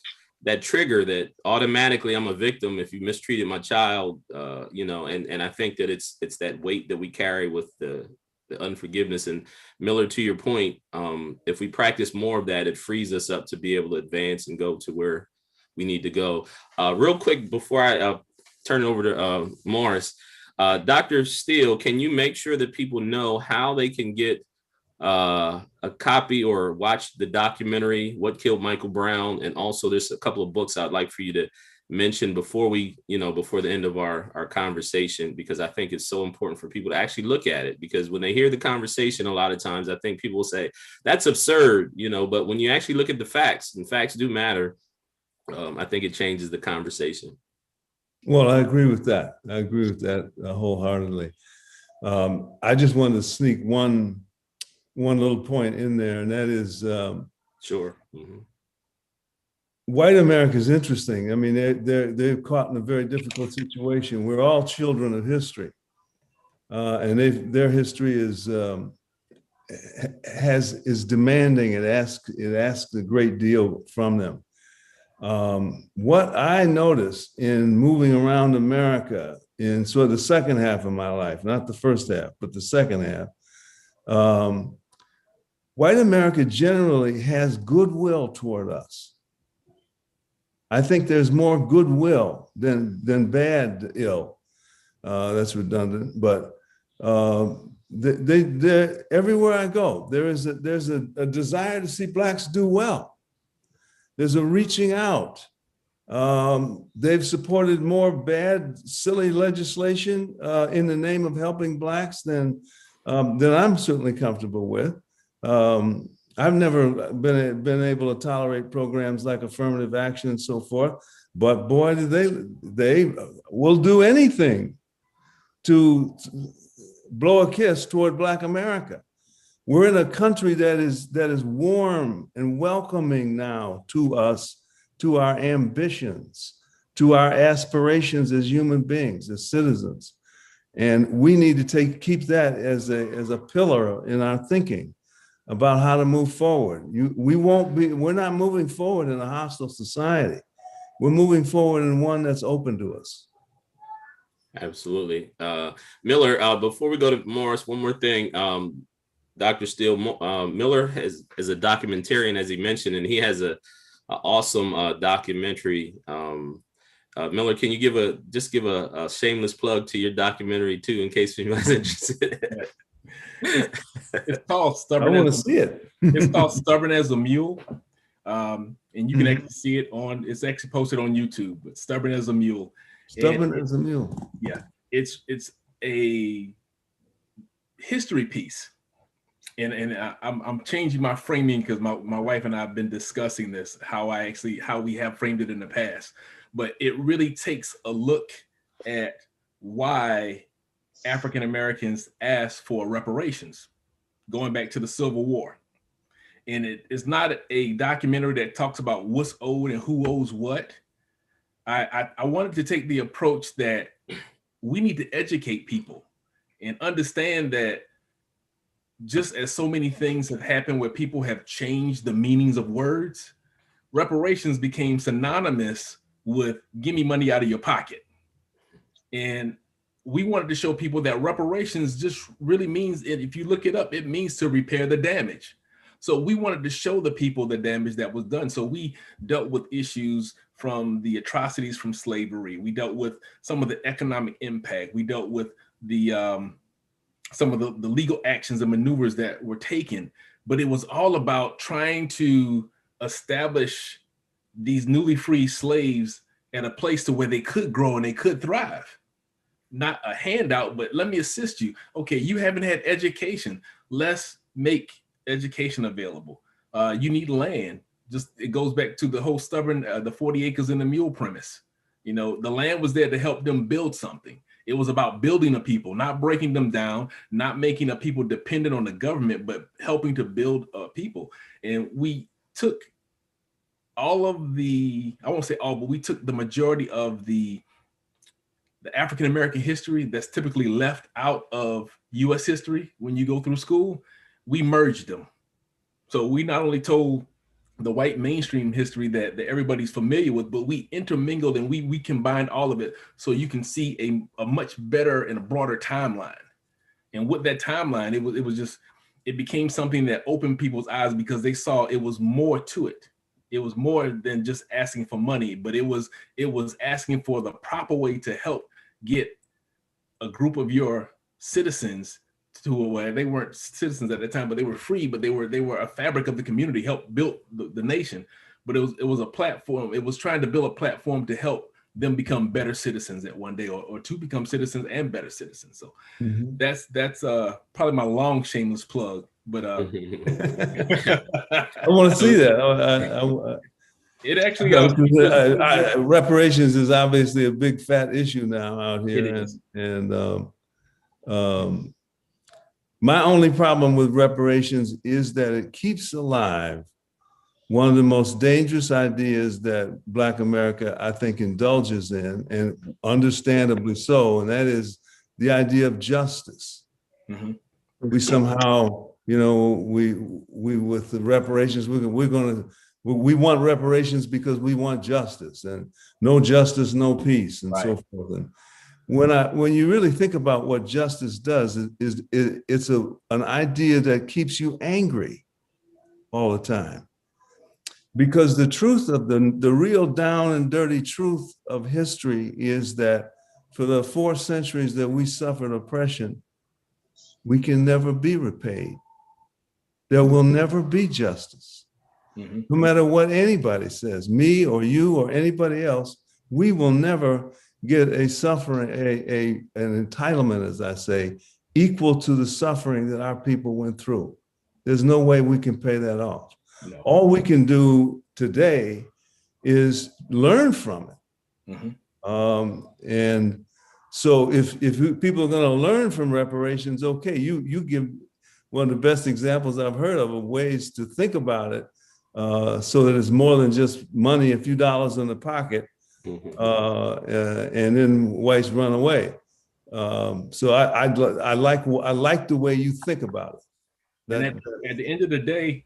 trigger that automatically I'm a victim if you mistreated my child. And I think that it's that weight that we carry with the unforgiveness. And Miller, to your point, if we practice more of that, it frees us up to be able to advance and go to where we need to go. Real quick, before I turn it over to Morris, Dr. Steele, can you make sure that people know how they can get a copy or watch the documentary, What Killed Michael Brown? And also there's a couple of books I'd like for you to mention before before the end of our conversation, because I think it's so important for people to actually look at it, because when they hear the conversation, a lot of times I think people will say, "That's absurd," but when you actually look at the facts, and facts do matter, I think it changes the conversation. Well, I agree with that. Wholeheartedly. I just wanted to sneak one little point in there, and that is Sure. Mm-hmm. White America is interesting. I mean, they're caught in a very difficult situation. We're all children of history. and their history is demanding. It asks a great deal from them. What I noticed in moving around America in sort of the second half of my life, not the first half, but the second half, white America generally has goodwill toward us. I think there's more goodwill than bad ill. That's redundant, but everywhere I go, there's a desire to see Blacks do well. There's a reaching out. They've supported more bad, silly legislation in the name of helping Blacks than I'm certainly comfortable with. I've never been able to tolerate programs like affirmative action and so forth, but boy, they will do anything to blow a kiss toward Black America. We're in a country that is warm and welcoming now to us, to our ambitions, to our aspirations as human beings, as citizens. And we need to keep that as a pillar in our thinking about how to move forward. We're not moving forward in a hostile society. We're moving forward in one that's open to us. Absolutely. Miller, before we go to Morris, one more thing. Dr. Steele, Miller is a documentarian, as he mentioned, and he has an awesome documentary. Miller, can you give a shameless plug to your documentary too, in case anyone's interested? It's called Stubborn. I want to see it. It's called Stubborn as a Mule, and you can actually see it it's actually posted on YouTube. But Stubborn as a Mule. Stubborn as a Mule. Yeah, it's a history piece. And I'm changing my framing because my wife and I have been discussing this, how we have framed it in the past. But it really takes a look at why African Americans asked for reparations, going back to the Civil War. And it's not a documentary that talks about what's owed and who owes what. I wanted to take the approach that we need to educate people and understand that just as so many things have happened where people have changed the meanings of words, reparations became synonymous with give me money out of your pocket. And we wanted to show people that reparations just really means, if you look it up, it means to repair the damage. So we wanted to show the people the damage that was done. So we dealt with issues from the atrocities from slavery. We dealt with some of the economic impact. We dealt with some of the legal actions and maneuvers that were taken, but it was all about trying to establish these newly free slaves at a place to where they could grow and they could thrive. Not a handout, but let me assist you. Okay, you haven't had education. Let's make education available. You need land. It goes back to the whole stubborn, the 40 acres and the mule premise. You know, the land was there to help them build something. It was about building a people, not breaking them down, not making a people dependent on the government, but helping to build a people. And we took all of the, I won't say all, but we took the majority of the African-American history that's typically left out of US history when you go through school. We merged them. So we not only told the white mainstream history that everybody's familiar with, but we intermingled and we combined all of it so you can see a much better and a broader timeline. And with that timeline, it became something that opened people's eyes because they saw it was more to it. It was more than just asking for money, but it was asking for the proper way to help get a group of your citizens to where they weren't citizens at the time, but they were free, but they were a fabric of the community, helped build the nation. But it was a platform. It was trying to build a platform to help them become better citizens at one day, or to become citizens and better citizens. So that's probably my long shameless plug. But I want to see that. It actually reparations is obviously a big fat issue now out here, it is. and my only problem with reparations is that it keeps alive one of the most dangerous ideas that Black America, I think, indulges in, and understandably so, and that is the idea of justice. Mm-hmm. We somehow, we with the reparations, we want reparations because we want justice, and no justice, no peace, and so forth. And when you really think about what justice does, it's an idea that keeps you angry all the time. Because the truth of the real down and dirty truth of history is that for the 4 centuries that we suffered oppression, we can never be repaid. There will never be justice. Mm-hmm. No matter what anybody says, me or you or anybody else, we will never get a suffering, an entitlement, as I say, equal to the suffering that our people went through. There's no way we can pay that off. No. All we can do today is learn from it. Mm-hmm. And so if people are going to learn from reparations, okay, you give one of the best examples I've heard of ways to think about it, so that it's more than just money, a few dollars in the pocket, and then whites run away. So I like the way you think about it. And at the end of the day,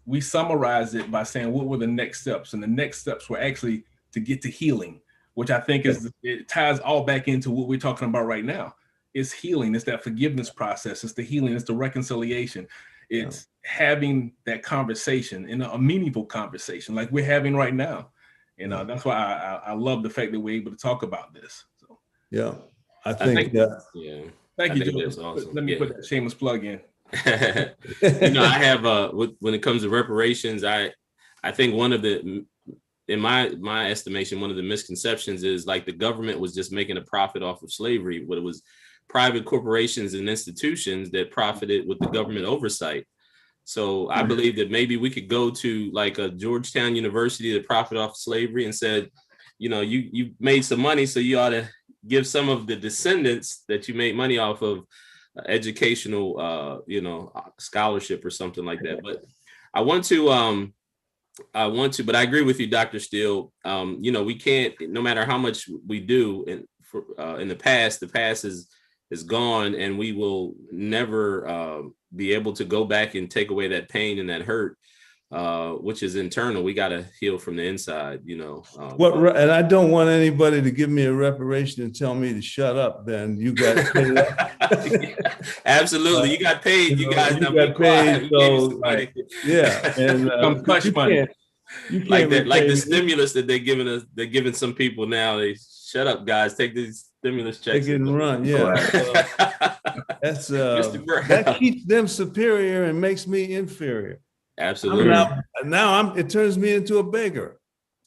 we summarize it by saying what were the next steps, and the next steps were actually to get to healing, which I think it ties all back into what we're talking about right now. It's healing. It's that forgiveness process. It's the healing. It's the reconciliation. It's having that conversation, in a meaningful conversation like we're having right now. And that's why I love the fact that we're able to talk about this. So yeah, I think that. Yeah. Thank you, Joe. That's awesome. Let me put that shameless plug in. I have when it comes to reparations, I think one of the, in my estimation, one of the misconceptions is like the government was just making a profit off of slavery, but it was private corporations and institutions that profited with the government oversight. So I believe that maybe we could go to like a Georgetown University that profit off slavery and said, you made some money, so you ought to give some of the descendants that you made money off of educational, scholarship or something like that. But I want to, but I agree with you, Dr. Steele. We can't, no matter how much we do in the past is gone, and we will never be able to go back and take away that pain and that hurt, which is internal. We got to heal from the inside, and I don't want anybody to give me a reparation and tell me to shut up. Then you got paid up. Absolutely, you got paid. You guys got paid. So, yeah, and hush money. You can't like the stimulus that they're giving some people now. They shut up, guys. Take these stimulus checks. Take it and run. Yeah, that's that keeps them superior and makes me inferior. Absolutely. Now it turns me into a beggar.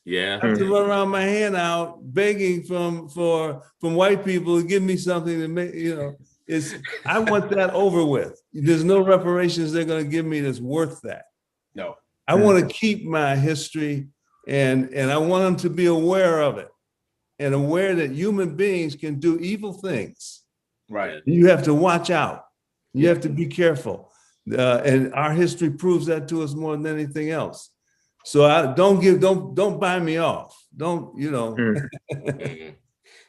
Yeah. I have to run around my hand out begging from white people to give me something to make, I want that over with. There's no reparations they're going to give me that's worth that. No. I want to keep my history, and I want them to be aware of it and aware that human beings can do evil things. Right. You have to watch out. You have to be careful. And our history proves that to us more than anything else. So don't buy me off.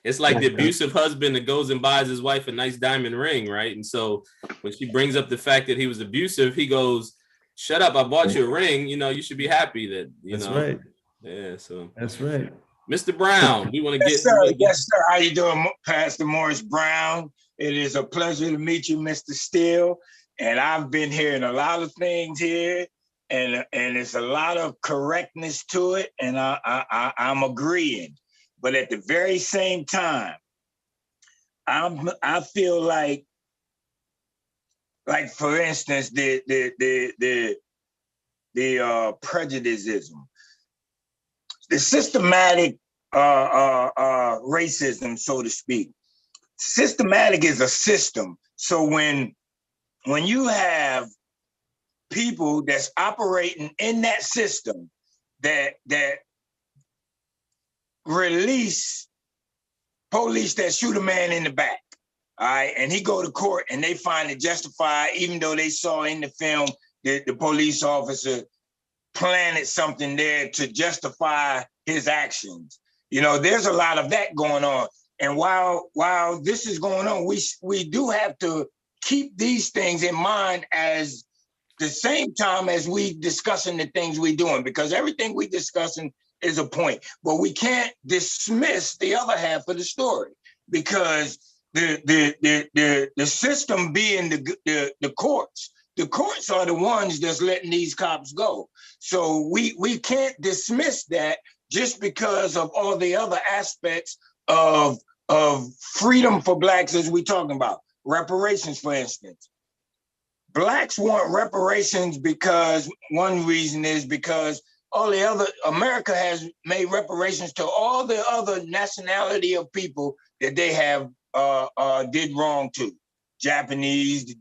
It's like the abusive husband that goes and buys his wife a nice diamond ring, right? And so when she brings up the fact that he was abusive, he goes, "Shut up! I bought you a ring. You should be happy that That's right. Yeah, so that's right." Mr. Brown, we want to Yes, sir. How you doing, Pastor Morris Brown? It is a pleasure to meet you, Mr. Steele. And I've been hearing a lot of things here, and it's a lot of correctness to it, and I'm agreeing. But at the very same time, I feel like for instance, the prejudicism, the systematic racism, so to speak. Systematic is a system. So when you have people that's operating in that system that release police that shoot a man in the back, all right, and he go to court and they find it justified, even though they saw in the film that the police officer planted something there to justify his actions. There's a lot of that going on. And while this is going on, we do have to keep these things in mind as the same time as we discussing the things we doing, because everything we discussing is a point, but we can't dismiss the other half of the story, because the system being the courts. The courts are the ones that's letting these cops go. So we can't dismiss that just because of all the other aspects of freedom for Blacks, as we talking about. Reparations, for instance. Blacks want reparations because one reason is because all the other, America has made reparations to all the other nationality of people that they have did wrong to. Japanese,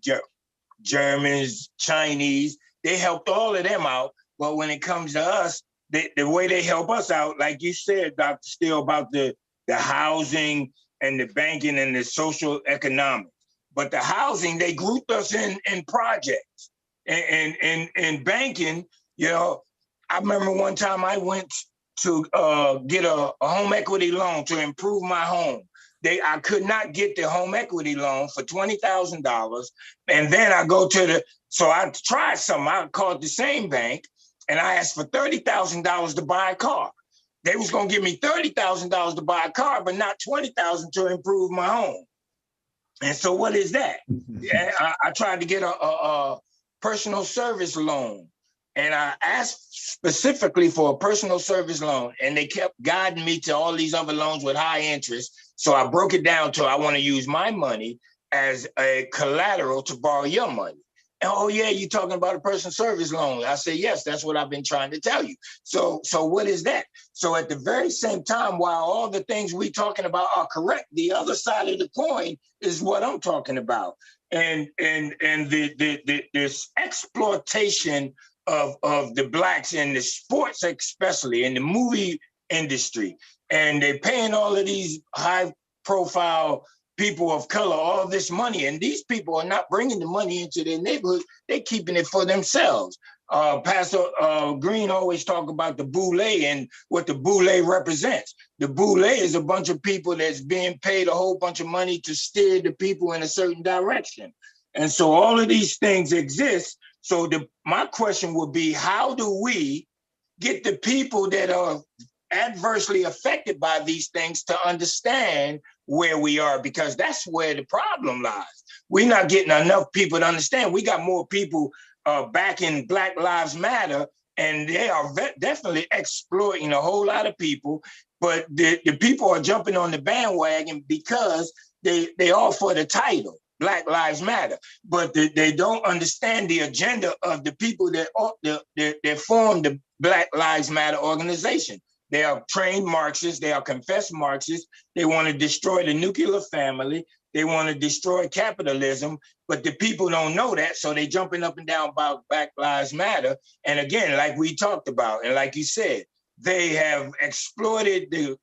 Germans, Chinese, they helped all of them out. But when it comes to us, the way they help us out, like you said, Dr. Steele, about the housing and the banking and the social economic. But the housing, they grouped us in projects. And banking, you know, I remember one time I went to get a home equity loan to improve my home. I could not get the home equity loan for $20,000. And then I go to so I tried something. I called the same bank and I asked for $30,000 to buy a car. They was gonna give me $30,000 to buy a car, but not $20,000 to improve my home. And so what is that? I tried to get a personal service loan, and I asked specifically for a personal service loan, and they kept guiding me to all these other loans with high interest. So I broke it down to I want to use my money as a collateral to borrow your money. And, oh yeah, you're talking about a personal service loan. I say, yes, that's what I've been trying to tell you. So what is that? So at the very same time, while all the things we talking about are correct, the other side of the coin is what I'm talking about. And this exploitation of the Blacks in the sports, especially in the movie industry, and they're paying all of these high profile people of color all this money, and these people are not bringing the money into their neighborhoods. They're keeping it for themselves. Pastor Green always talk about the boule and what the boule represents. The boule is a bunch of people that's being paid a whole bunch of money to steer the people in a certain direction. And so all of these things exist. So my question would be, how do we get the people that are adversely affected by these things to understand where we are? Because that's where the problem lies. We're not getting enough people to understand. We got more people backing Black Lives Matter, and they are definitely exploiting a whole lot of people. But the people are jumping on the bandwagon because they all for the title, Black Lives Matter. But they don't understand the agenda of the people that form the Black Lives Matter organization. They are trained Marxists. They are confessed Marxists. They want to destroy the nuclear family. They want to destroy capitalism. But the people don't know that, so they jumping up and down about Black Lives Matter. And again, like we talked about, and like you said, they have exploited the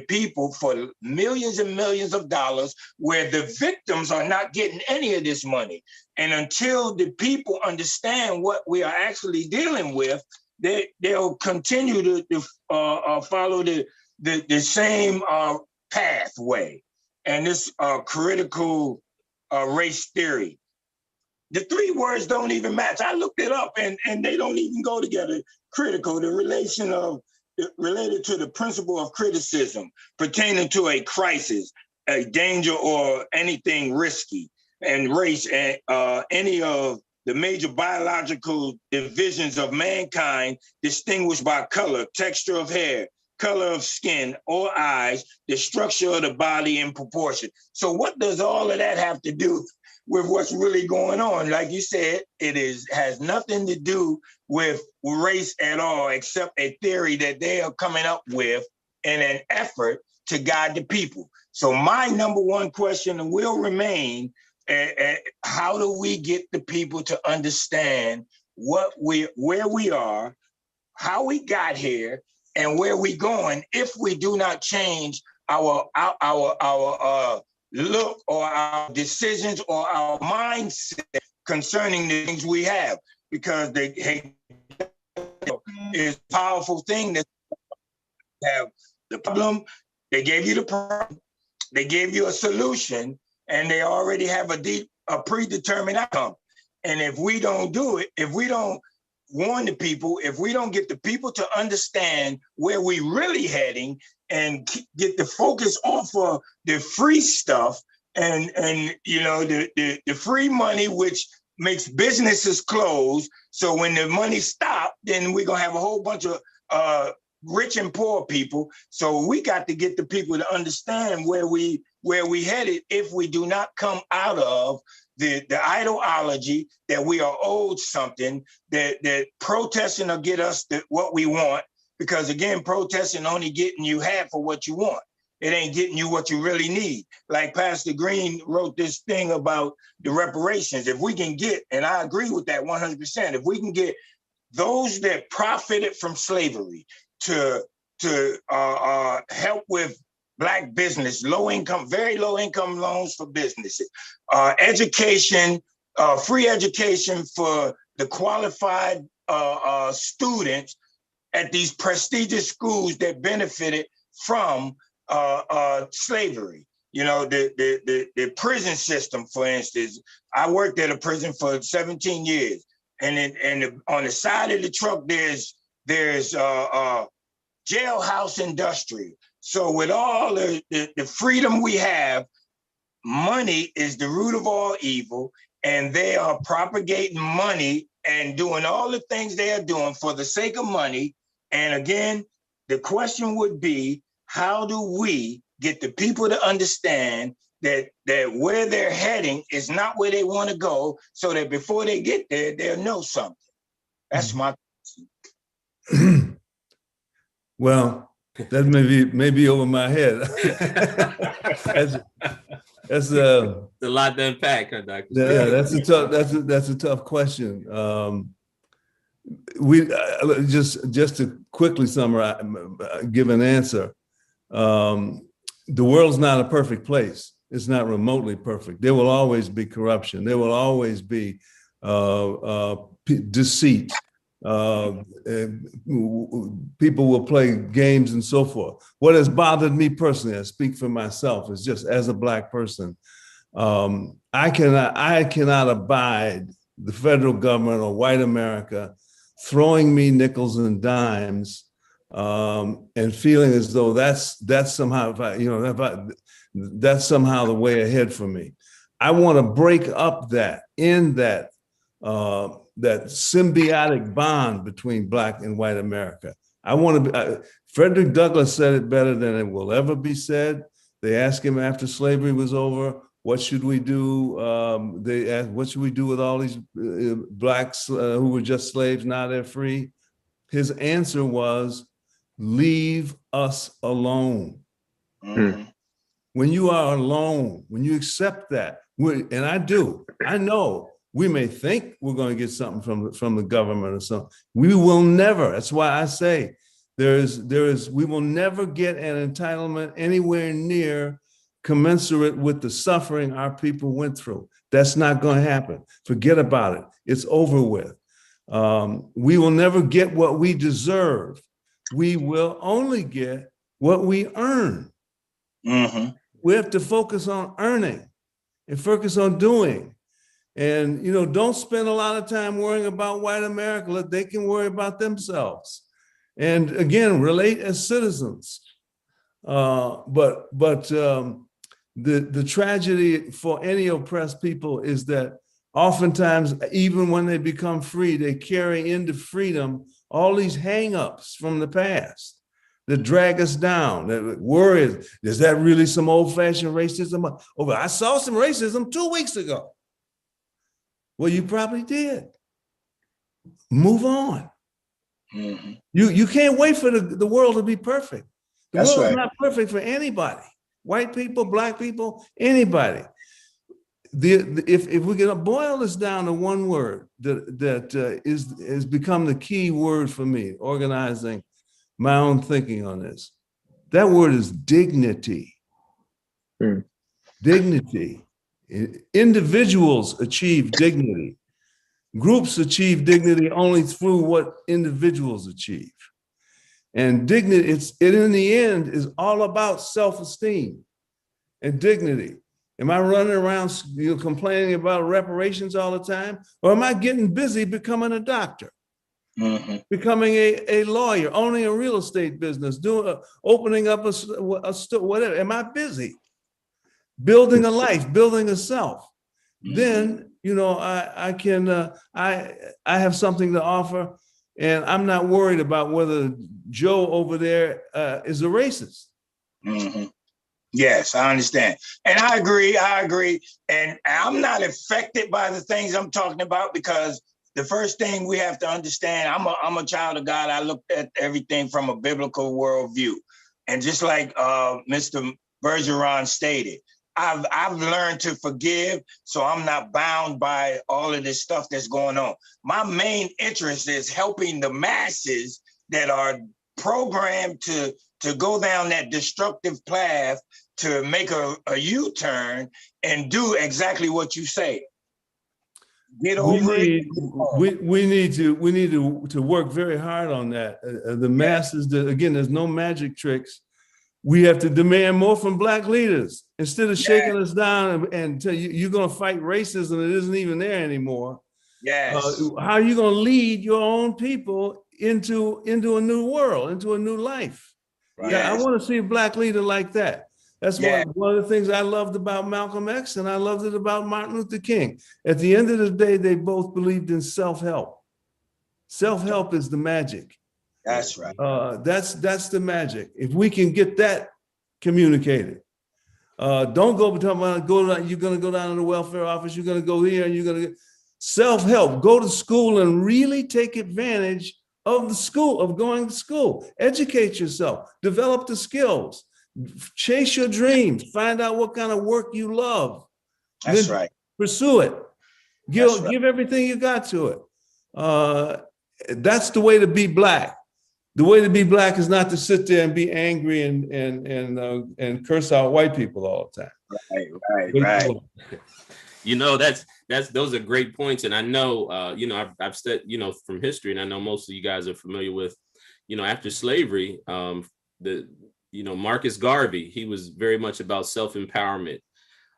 people for millions and millions of dollars, where the victims are not getting any of this money. And until the people understand what we are actually dealing with, they'll continue to follow the same pathway. And this critical race theory. The three words don't even match. I looked it up and they don't even go together. Critical, related to the principle of criticism pertaining to a crisis, a danger, or anything risky. And race, and any of the major biological divisions of mankind distinguished by color, texture of hair, color of skin or eyes, the structure of the body in proportion. So what does all of that have to do with what's really going on? Like you said, has nothing to do with race at all, except a theory that they are coming up with in an effort to guide the people. So my number one question will remain, how do we get the people to understand where we are, how we got here, and where we going if we do not change our look or our decisions or our mindset concerning the things we have? Because is a powerful thing that have the problem. They gave you the problem, They gave you a solution, and they already have a predetermined outcome. And if we don't do it, if we don't warn the people, if we don't get the people to understand where we really heading and get the focus off of the free stuff and the free money, which makes businesses close. So when the money stops, then we're gonna have a whole bunch of rich and poor people. So we got to get the people to understand where we headed if we do not come out of the ideology that we are owed something, that protesting will get us what we want. Because again, protesting only getting you half of what you want. It ain't getting you what you really need. Like Pastor Green wrote this thing about the reparations. If we can get, and I agree with that 100%, if we can get those that profited from slavery to help with Black business, low income, very low income loans for businesses, education, free education for the qualified students at these prestigious schools that benefited from slavery. You know, the prison system, for instance. I worked at a prison for 17 years, and on the side of the truck there's jailhouse industry. So with all the freedom we have, money is the root of all evil, and they are propagating money and doing all the things they are doing for the sake of money. And again, the question would be, how do we get the people to understand that where they're heading is not where they want to go, so that before they get there, they'll know something? That's my question. Well, that may be over my head. That's a lot to unpack, huh, Dr. Yeah, that's a tough question. We just to quickly summarize, give an answer. The world's not a perfect place. It's not remotely perfect. There will always be corruption. There will always be deceit. People will play games and so forth. What has bothered me personally, I speak for myself, is just as a Black person, I cannot abide the federal government or white America throwing me nickels and dimes and feeling as though that's somehow that's somehow the way ahead for me. I want to break up that symbiotic bond between Black and white America. I want to be, Frederick Douglass said it better than it will ever be said. They asked him after slavery was over, what should we do? They asked, what should we do with all these Blacks who were just slaves, now they're free? His answer was, leave us alone. Mm-hmm. When you are alone, when you accept that, and I know, we may think we're going to get something from the government or something. We will never. That's why I say we will never get an entitlement anywhere near commensurate with the suffering our people went through. That's not going to happen. Forget about it. It's over with. We will never get what we deserve. We will only get what we earn. Mm-hmm. We have to focus on earning and focus on doing. And, don't spend a lot of time worrying about white America. They can worry about themselves. And again, relate as citizens. But the tragedy for any oppressed people is that oftentimes, even when they become free, they carry into freedom all these hang-ups from the past that drag us down, that worry, is that really some old-fashioned racism? Oh, I saw some racism 2 weeks ago. Well, you probably did. Move on. Mm-hmm. You can't wait for the world to be perfect. The That's world right. is not perfect for anybody. White people, Black people, anybody. If we're going to boil this down to one word that has become the key word for me, organizing my own thinking on this, that word is dignity. Dignity. Individuals achieve dignity. Groups achieve dignity only through what individuals achieve. And dignity, it in the end is all about self-esteem. and dignity? Am I running around complaining about reparations all the time? Or am I getting busy becoming a doctor, becoming a lawyer, owning a real estate business, opening up a store, whatever? Am I busy building a life, building a self? Then, I have something to offer, and I'm not worried about whether Joe over there is a racist. Yes, I understand. And I agree. And I'm not affected by the things I'm talking about, because the first thing we have to understand, I'm a child of God. I looked at everything from a biblical worldview. And just like Mr. Bergeron stated, I've learned to forgive, so I'm not bound by all of this stuff that's going on. My main interest is helping the masses that are programmed to go down that destructive path, to make a U-turn and do exactly what you say. Get over it. We need to work very hard on that. The masses, again, there's no magic tricks. We have to demand more from Black leaders. Instead of shaking us down and tell you, you're going to fight racism that isn't even there anymore. Yes. How are you going to lead your own people into a new world, into a new life? Right. Yeah, I want to see a Black leader like that. That's one of the things I loved about Malcolm X, and I loved it about Martin Luther King. At the end of the day, they both believed in self-help. Self-help is the magic. That's right. That's the magic. If we can get that communicated, don't go talking about you're going to go down to the welfare office, you're going to go here, and you're going to get self-help. Go to school and really take advantage of the school, of going to school. Educate yourself, develop the skills, chase your dreams, find out what kind of work you love. That's right. Pursue it. Give everything you got to it. That's the way to be Black. The way to be Black is not to sit there and be angry and curse out white people all the time. Right. Those are great points. And I know, I've said, from history, and I know most of you guys are familiar with, after slavery, Marcus Garvey, he was very much about self-empowerment.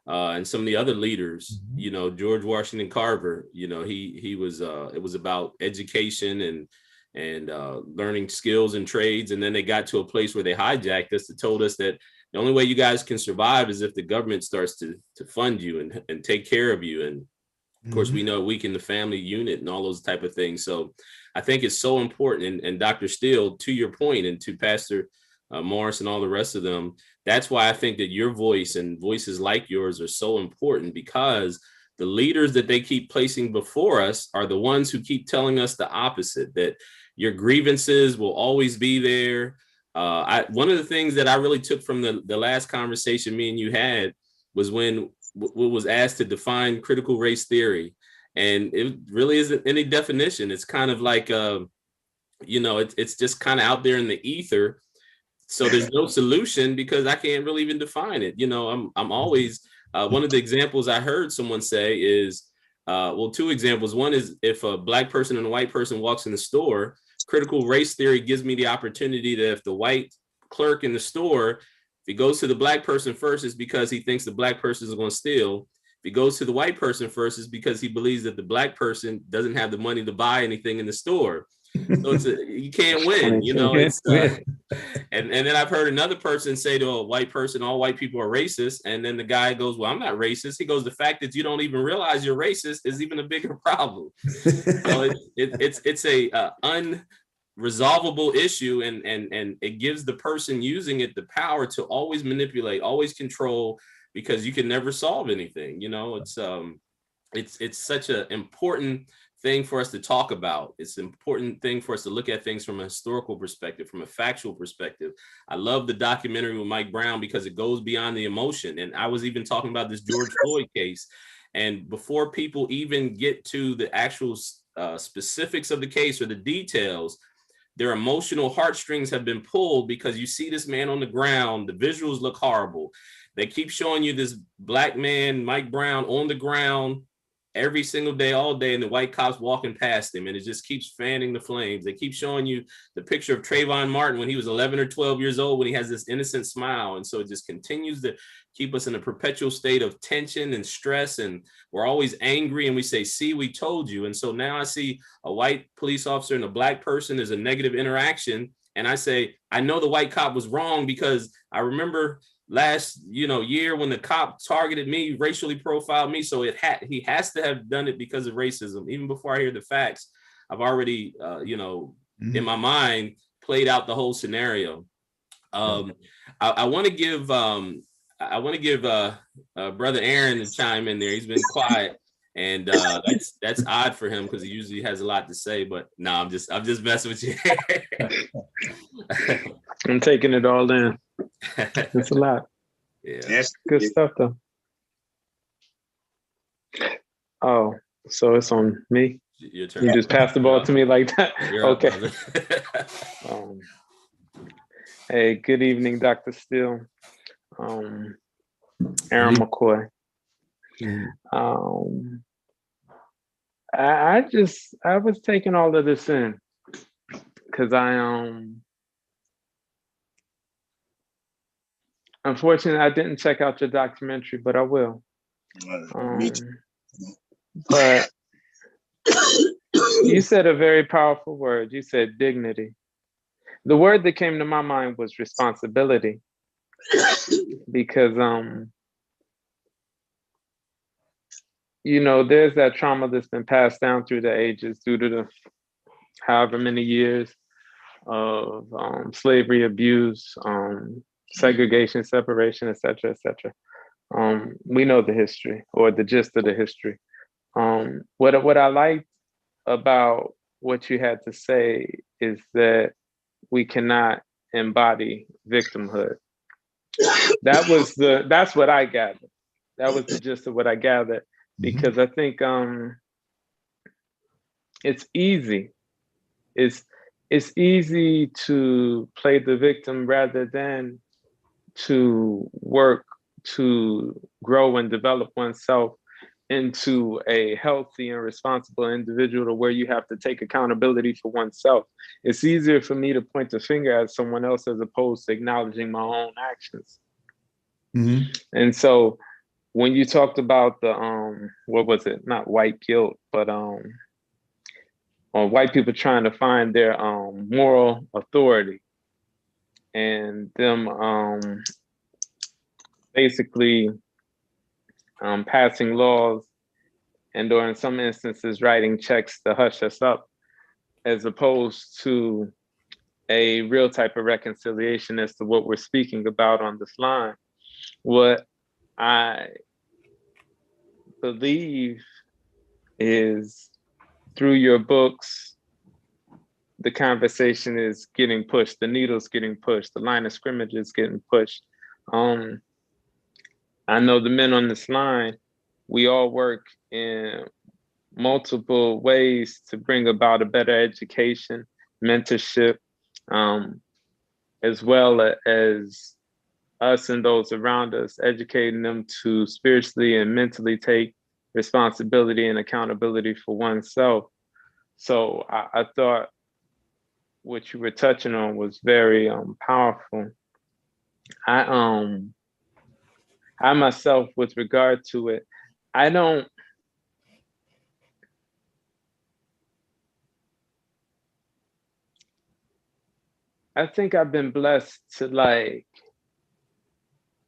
And some of the other leaders, George Washington Carver, he was, it was about education and learning skills and trades. And then they got to a place where they hijacked us and told us that the only way you guys can survive is if the government starts to fund you and take care of you. And of course, we know weaken the family unit and all those type of things. So I think it's so important. And Dr. Steele, to your point, and to Pastor Morris and all the rest of them, that's why I think that your voice and voices like yours are so important, because the leaders that they keep placing before us are the ones who keep telling us the opposite, that your grievances will always be there. One of the things that I really took from the last conversation me and you had was when was asked to define critical race theory. And it really isn't any definition. It's kind of like, it's just kind of out there in the ether. So there's no solution because I can't really even define it. I'm always, one of the examples I heard someone say is, two examples. One is if a Black person and a white person walks in the store, critical race theory gives me the opportunity that if the white clerk in the store, if he goes to the Black person first, it's because he thinks the Black person is going to steal. If he goes to the white person first, it's because he believes that the Black person doesn't have the money to buy anything in the store. So you can't win, and then I've heard another person say to a white person, all white people are racist. And then the guy goes, well, I'm not racist. He goes, the fact that you don't even realize you're racist is even a bigger problem. So it's a unresolvable issue. And it gives the person using it the power to always manipulate, always control, because you can never solve anything. It's such an important thing for us to talk about. It's an important thing for us to look at things from a historical perspective, from a factual perspective. I love the documentary with Mike Brown because it goes beyond the emotion. And I was even talking about this George Floyd case. And before people even get to the actual specifics of the case or the details, their emotional heartstrings have been pulled because you see this man on the ground. The visuals look horrible. They keep showing you this Black man, Mike Brown, on the ground. every single day, all day, and the white cops walking past him, and it just keeps fanning the flames. They keep showing you the picture of Trayvon Martin when he was 11 or 12 years old, when he has this innocent smile. And so it just continues to keep us in a perpetual state of tension and stress, and we're always angry, and we say, see, we told you. And so now I see a white police officer and a black person, there's a negative interaction, and I say, I know the white cop was wrong, because I remember last year when the cop targeted me, racially profiled me. So he has to have done it because of racism. Even before I hear the facts, I've already in my mind played out the whole scenario. I want to give brother Aaron to chime in there. He's been quiet, and that's odd for him, because he usually has a lot to say. But no, I'm just messing with you. I'm taking it all in. It's a lot. Yeah, Yes, Good stuff though. Oh, so it's on me. your turn. You just passed the ball to me like that. You're up, Okay. Hey, good evening, Dr. Steele. Aaron McCoy. I was taking all of this in, because unfortunately, I didn't check out your documentary, but I will. Me too. But you said a very powerful word. You said dignity. The word that came to my mind was responsibility, because there's that trauma that's been passed down through the ages due to the however many years of slavery, abuse, segregation, separation, etc., etc. We know the history, or the gist of the history. What I liked about what you had to say is that we cannot embody victimhood. That's what I gathered. That was the gist of what I gathered, because I think it's easy. It's easy to play the victim rather than to work to grow and develop oneself into a healthy and responsible individual, to where you have to take accountability for oneself. It's easier for me to point the finger at someone else as opposed to acknowledging my own actions. And so when you talked about the what was it? Not white guilt, but or white people trying to find their moral authority, and them basically passing laws, and or in some instances writing checks to hush us up, as opposed to a real type of reconciliation as to what we're speaking about on this line. What I believe is, through your books, the conversation is getting pushed, the needle's getting pushed, the line of scrimmage is getting pushed. I know the men on this line, we all work in multiple ways to bring about a better education, mentorship, as well as us and those around us, educating them to spiritually and mentally take responsibility and accountability for oneself. So I thought what you were touching on was very powerful. I myself, with regard to it, I think I've been blessed to, like,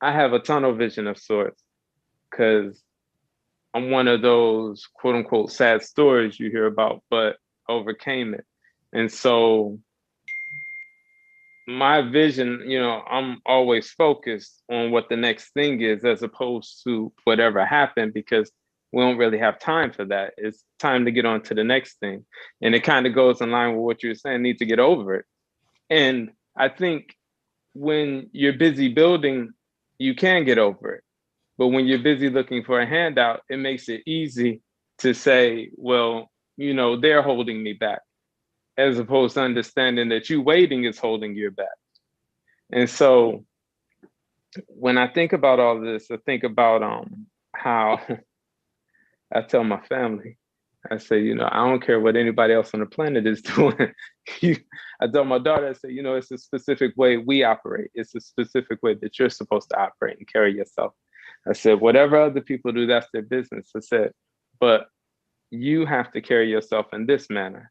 I have a tunnel vision of sorts, because I'm one of those quote unquote sad stories you hear about, but overcame it. And so my vision, I'm always focused on what the next thing is, as opposed to whatever happened, because we don't really have time for that. It's time to get on to the next thing. And it kind of goes in line with what you were saying, need to get over it. And I think when you're busy building, you can get over it. But when you're busy looking for a handout, it makes it easy to say, well, they're holding me back, as opposed to understanding that you waiting is holding you back. And so when I think about all this, I think about how I tell my family, I say, you know, I don't care what anybody else on the planet is doing. I tell my daughter, I say, you know, it's a specific way we operate. It's a specific way that you're supposed to operate and carry yourself. I said, whatever other people do, that's their business. I said, but you have to carry yourself in this manner.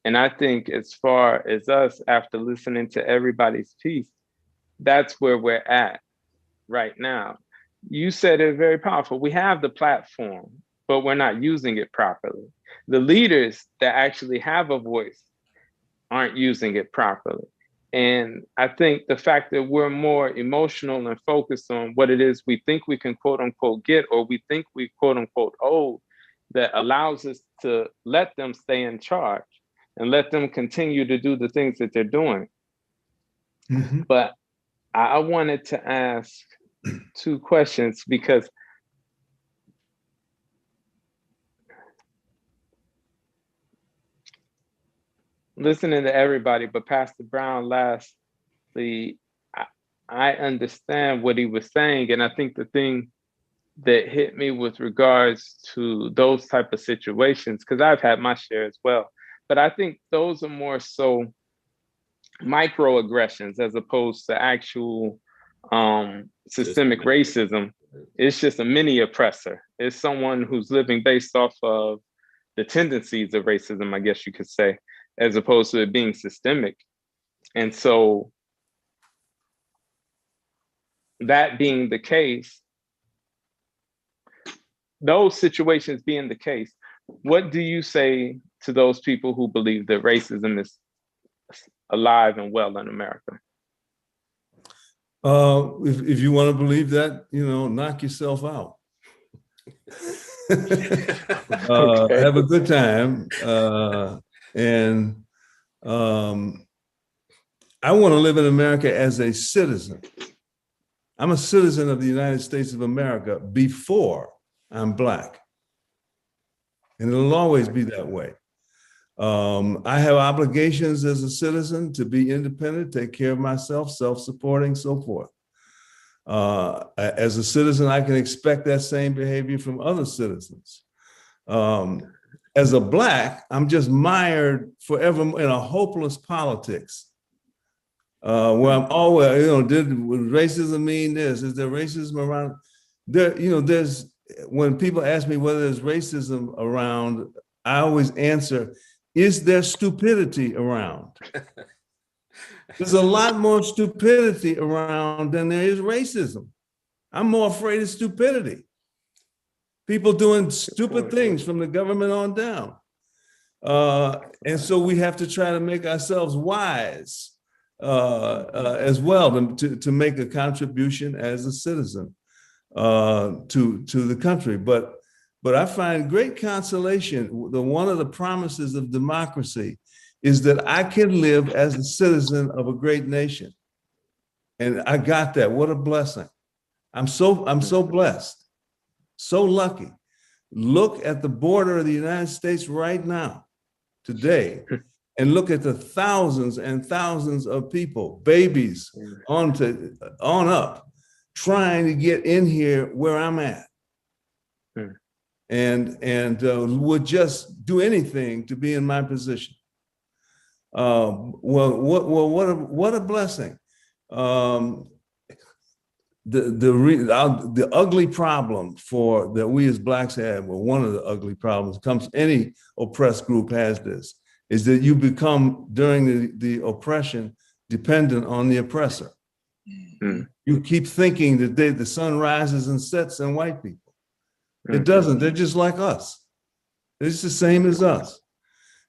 And I think as far as us, after listening to everybody's piece, that's where we're at right now. You said it very powerful. We have the platform, but we're not using it properly. The leaders that actually have a voice aren't using it properly. And I think the fact that we're more emotional and focused on what it is we think we can quote unquote get, or we think we quote unquote owe, that allows us to let them stay in charge and let them continue to do the things that they're doing. Mm-hmm. But I wanted to ask two questions, because listening to everybody, but Pastor Brown lastly, I understand what he was saying. And I think the thing that hit me with regards to those type of situations, because I've had my share as well, but I think those are more so microaggressions as opposed to actual systemic racism. It's just a mini oppressor. It's someone who's living based off of the tendencies of racism, I guess you could say, as opposed to it being systemic. And so that being the case, those situations being the case, what do you say to those people who believe that racism is alive and well in America? If you want to believe that, you know, knock yourself out. Okay. Have a good time. And I want to live in America as a citizen. I'm a citizen of the United States of America before I'm Black. And it'll always be that way. I have obligations as a citizen to be independent, take care of myself, self-supporting, so forth. As a citizen, I can expect that same behavior from other citizens. As a Black, I'm just mired forever in a hopeless politics. Where I'm always, you know, would racism mean this? Is there racism around? There, you know, there's, when people ask me whether there's racism around, I always answer, is there stupidity around? There's a lot more stupidity around than there is racism. I'm more afraid of stupidity. People doing stupid things from the government on down. And so we have to try to make ourselves wise as well to make a contribution as a citizen to the country. But I find great consolation. One of the promises of democracy is that I can live as a citizen of a great nation. And I got that. What a blessing. I'm so blessed, so lucky. Look at the border of the United States right now, today, and look at the thousands and thousands of people, babies on up, trying to get in here where I'm at. And would just do anything to be in my position. What a blessing. The ugly problem that we as Blacks have, well, one of the ugly problems any oppressed group has this, is that you become, during the oppression, dependent on the oppressor. You keep thinking that the sun rises and sets on white people. It doesn't. They're just like us. They're just the same as us.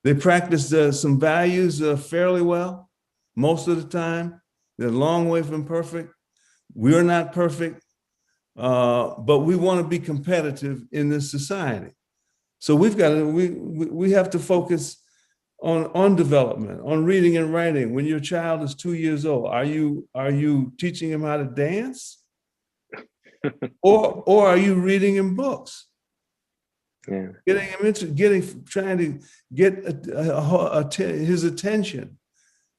They practice some values fairly well most of the time. They're a long way from perfect. We're not perfect, but we want to be competitive in this society. So we have to focus on development, on reading and writing. When your child is 2 years old, are you teaching him how to dance? or are you reading him books? Yeah. Getting him into trying to get his attention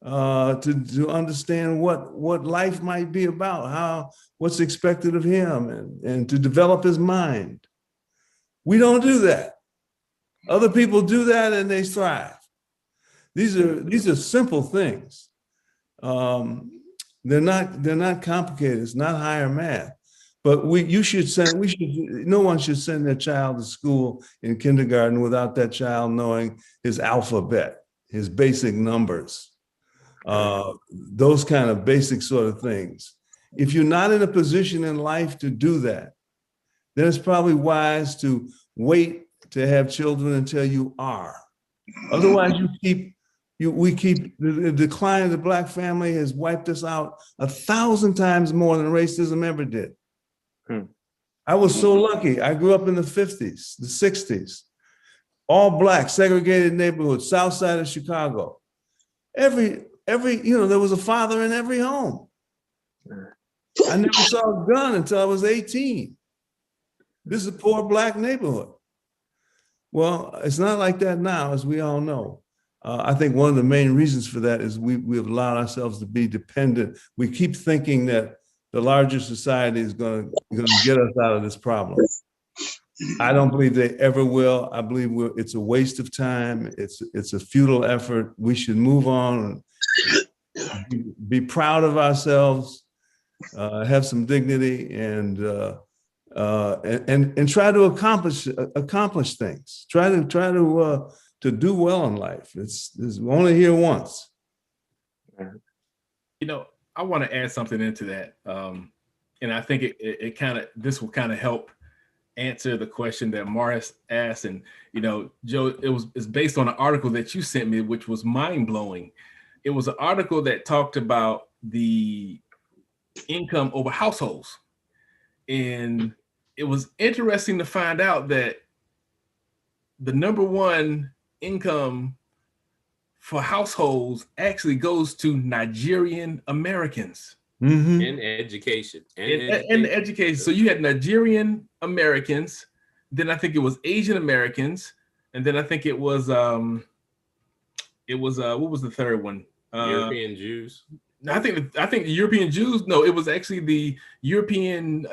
to understand what life might be about, what's expected of him, and to develop his mind. We don't do that. Other people do that and they thrive. These are simple things. They're not complicated. It's not higher math. But no one should send their child to school in kindergarten without that child knowing his alphabet, his basic numbers, those kind of basic sort of things. If you're not in a position in life to do that, then it's probably wise to wait to have children until you are. Otherwise, the decline of the Black family has wiped us out 1,000 times more than racism ever did. I was so lucky. I grew up in the 50s, the 60s, all Black, segregated neighborhood, south side of Chicago. There was a father in every home. I never saw a gun until I was 18. This is a poor Black neighborhood. Well, it's not like that now, as we all know. I think one of the main reasons for that is we've allowed ourselves to be dependent. We keep thinking that the larger society is going to get us out of this problem. I don't believe they ever will. I believe it's a waste of time. It's a futile effort. We should move on and be proud of ourselves, have some dignity, and try to accomplish things. Try to do well in life. It's only here once. I want to add something into that, and I think this will kind of help answer the question that Morris asked. And Joe, it's based on an article that you sent me, which was mind blowing. It was an article that talked about the income over households, and it was interesting to find out that the number one income for households actually goes to Nigerian Americans. Mm-hmm. In education. And education. So you had Nigerian Americans, then I think it was Asian Americans, and then I think it was what was the third one? European Jews. I think the European Jews. No, it was actually the European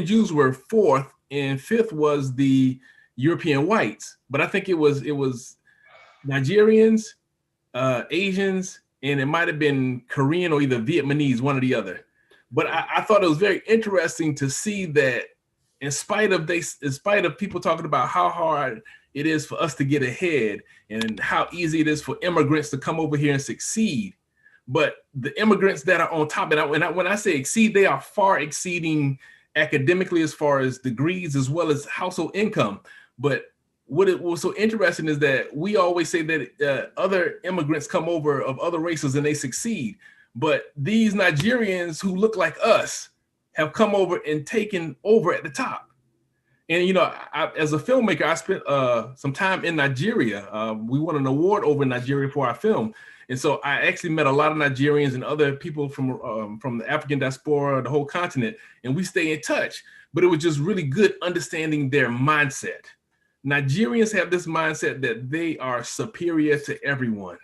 Jews were fourth, and fifth was the European whites. But I think it was Nigerians, Asians, and it might have been Korean or either Vietnamese, one or the other. But I thought it was very interesting to see that in spite of people talking about how hard it is for us to get ahead and how easy it is for immigrants to come over here and succeed, but the immigrants that are on top, and when I say exceed, they are far exceeding academically as far as degrees as well as household income. But what was so interesting is that we always say that other immigrants come over of other races and they succeed. But these Nigerians who look like us have come over and taken over at the top. And, as a filmmaker, I spent some time in Nigeria. We won an award over in Nigeria for our film. And so I actually met a lot of Nigerians and other people from the African diaspora, the whole continent, and we stay in touch. But it was just really good understanding their mindset. Nigerians have this mindset that they are superior to everyone.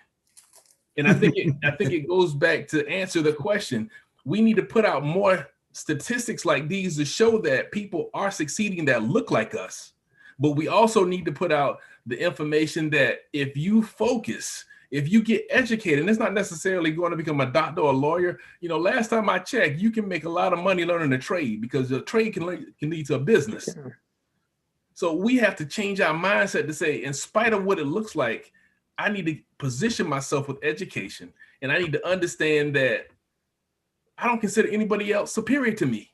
And I think it goes back to answer the question. We need to put out more statistics like these to show that people are succeeding that look like us. But we also need to put out the information that if you focus, if you get educated, and it's not necessarily going to become a doctor or a lawyer. Last time I checked, you can make a lot of money learning a trade because the trade can lead to a business. So we have to change our mindset to say, in spite of what it looks like, I need to position myself with education. And I need to understand that I don't consider anybody else superior to me.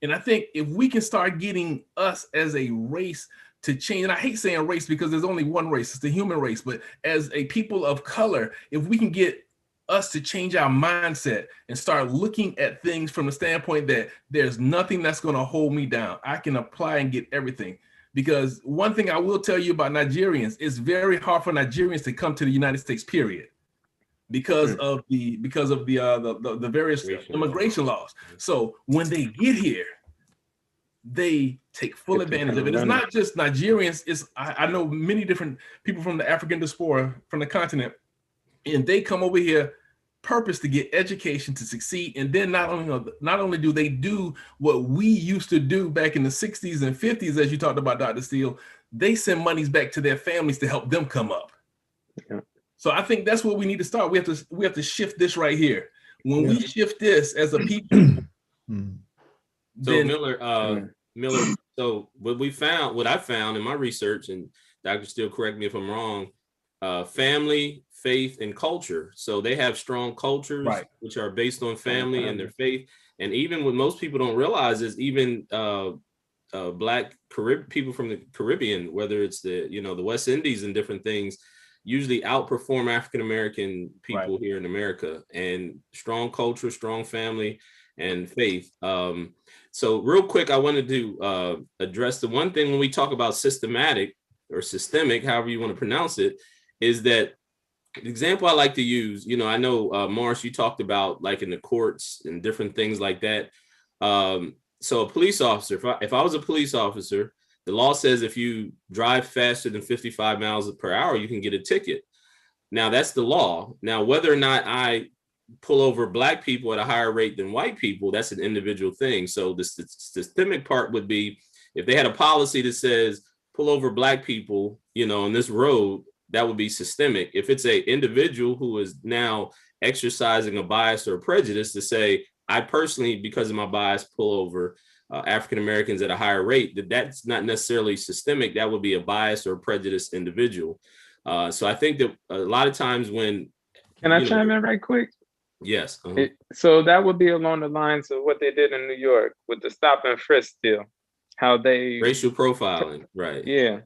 And I think if we can start getting us as a race to change, and I hate saying race because there's only one race, it's the human race, but as a people of color, if we can get us to change our mindset and start looking at things from the standpoint that there's nothing that's going to hold me down. I can apply and get everything. Because one thing I will tell you about Nigerians, it's very hard for Nigerians to come to the United States, period, because of the various immigration laws. So when they get here, they take full advantage of it. It's not just Nigerians. I know many different people from the African diaspora, from the continent, and they come over here purpose to get education to succeed. And then not only do they do what we used to do back in the 60s and 50s, as you talked about, Dr. Steele, they send monies back to their families to help them come up. Yeah. So I think that's where we need to start. We have to shift this right here. When we shift this as a people, so Miller, so what I found in my research, and Dr. Steele, correct me if I'm wrong, family, faith, and culture. So they have strong cultures, which are based on family and their faith. And even what most people don't realize is even Black people from the Caribbean, whether it's the West Indies and different things, usually outperform African-American people here in America. And strong culture, strong family, and faith. So real quick, I wanted to address the one thing when we talk about systematic or systemic, however you want to pronounce it, is that the example I like to use, I know, Morris, you talked about like in the courts and different things like that. So a police officer, if I was a police officer, the law says if you drive faster than 55 miles per hour, you can get a ticket. Now that's the law. Now, whether or not I pull over Black people at a higher rate than white people, that's an individual thing. So the systemic part would be if they had a policy that says pull over Black people, on this road, that would be systemic. If it's a individual who is now exercising a bias or a prejudice to say, I personally, because of my bias, pull over African-Americans at a higher rate, that's not necessarily systemic. That would be a bias or a prejudiced individual. So I think that a lot of times when... Can I chime in right quick? Yes. So that would be along the lines of what they did in New York with the stop and frisk deal. How they... Racial profiling, right. Yeah.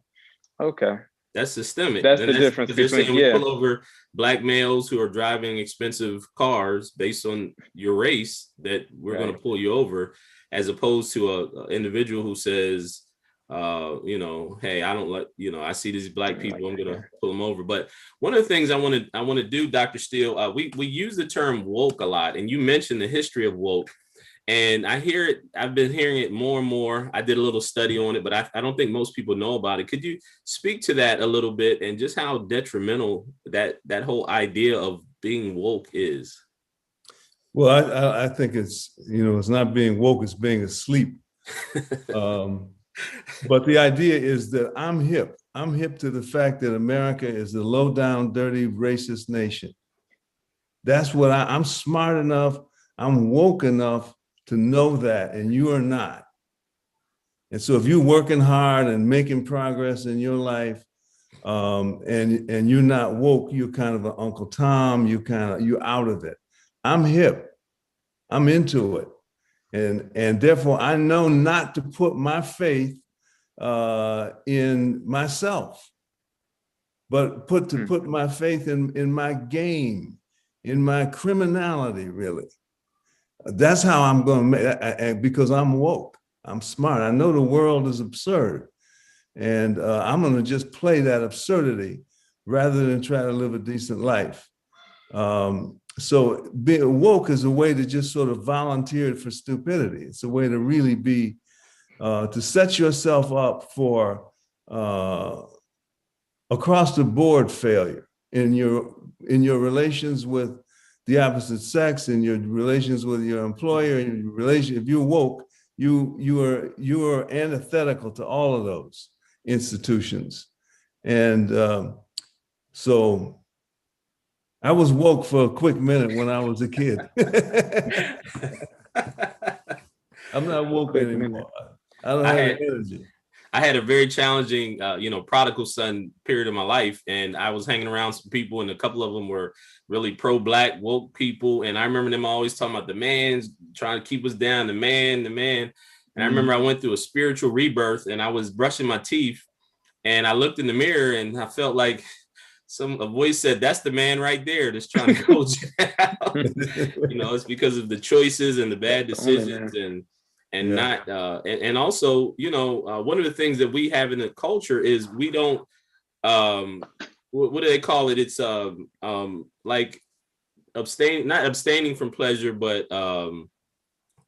Okay. That's systemic. That's the difference between, we pull over Black males who are driving expensive cars based on your race, that we're going to pull you over, as opposed to an individual who says, hey, I don't like, I see these Black people, I'm going to pull them over. But one of the things I want to do, Dr. Steele, we use the term woke a lot, and you mentioned the history of woke. And I hear it, I've been hearing it more and more. I did a little study on it, but I don't think most people know about it. Could you speak to that a little bit and just how detrimental that whole idea of being woke is? Well, I think it's, it's not being woke, it's being asleep. But the idea is that I'm hip. I'm hip to the fact that America is a low down, dirty, racist nation. That's what I'm smart enough, I'm woke enough to know that, and you are not. And so if you're working hard and making progress in your life, and you're not woke, you're kind of an Uncle Tom, you're out of it. I'm hip, I'm into it. And therefore I know not to put my faith in myself, but put my faith in my game, in my criminality, really. That's how I'm going to make, because I'm woke, I'm smart. I know the world is absurd, and I'm going to just play that absurdity rather than try to live a decent life. So being woke is a way to just sort of volunteer for stupidity. It's a way to really be, to set yourself up for across the board failure in your relations with the opposite sex, in your relations with your employer, in your relation. If you're woke, you are antithetical to all of those institutions. And so I was woke for a quick minute when I was a kid. I'm not woke anymore. I don't have the energy. I had a very challenging, prodigal son period of my life. And I was hanging around some people, and a couple of them were really pro-Black woke people. And I remember them always talking about the man's trying to keep us down, the man. And I remember I went through a spiritual rebirth, and I was brushing my teeth, and I looked in the mirror, and I felt like a voice said, that's the man right there that's trying to hold you down. It's because of the choices and the bad decisions not, and also, one of the things that we have in the culture is we don't, what do they call it? It's like not abstaining from pleasure, but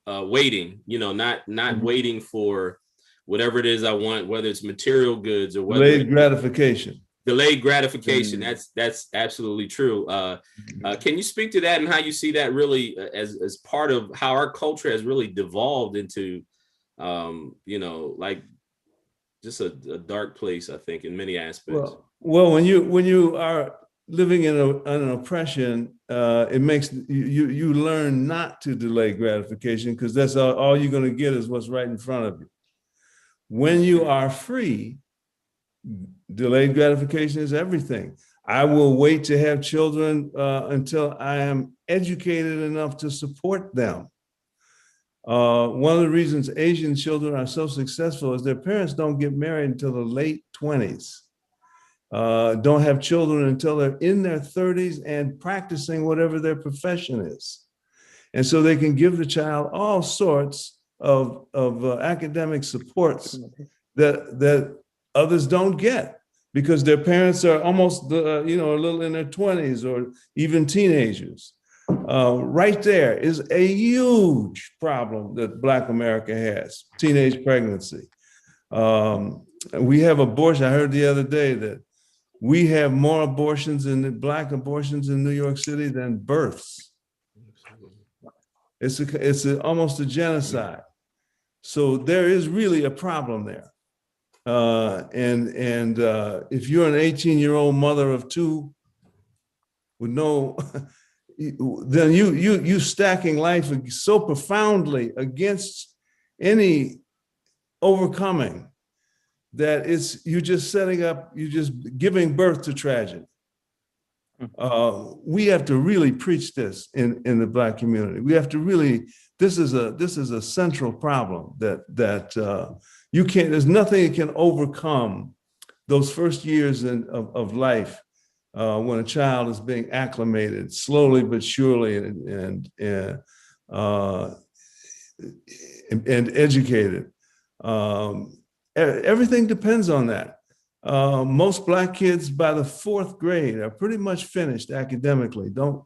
waiting, not waiting for whatever it is I want, whether it's material goods or whether delayed gratification. Delayed gratification. That's absolutely true. Can you speak to that and how you see that really as part of how our culture has really devolved into, like just a dark place, I think, in many aspects. Well, when you are living in an oppression, it makes you learn not to delay gratification, because that's all you're going to get is what's right in front of you. When you are free, delayed gratification is everything. I will wait to have children until I am educated enough to support them. One of the reasons Asian children are so successful is their parents don't get married until the late 20s. Don't have children until they're in their 30s and practicing whatever their profession is. And so they can give the child all sorts of academic supports that others don't get, because their parents are almost, a little in their 20s or even teenagers. Right there is a huge problem that Black America has: teenage pregnancy. We have abortion. I heard the other day that we have more abortions Black abortions in New York City than births. It's almost a genocide. So there is really a problem there. And if you're an 18-year-old mother of two with no, then you stacking life so profoundly against any overcoming that you're just giving birth to tragedy. We have to really preach this in the Black community. We have to really, this is a central problem that you can't, there's nothing that can overcome those first years of life when a child is being acclimated slowly but surely and educated. Everything depends on that. Most Black kids by the 4th grade are pretty much finished academically. Don't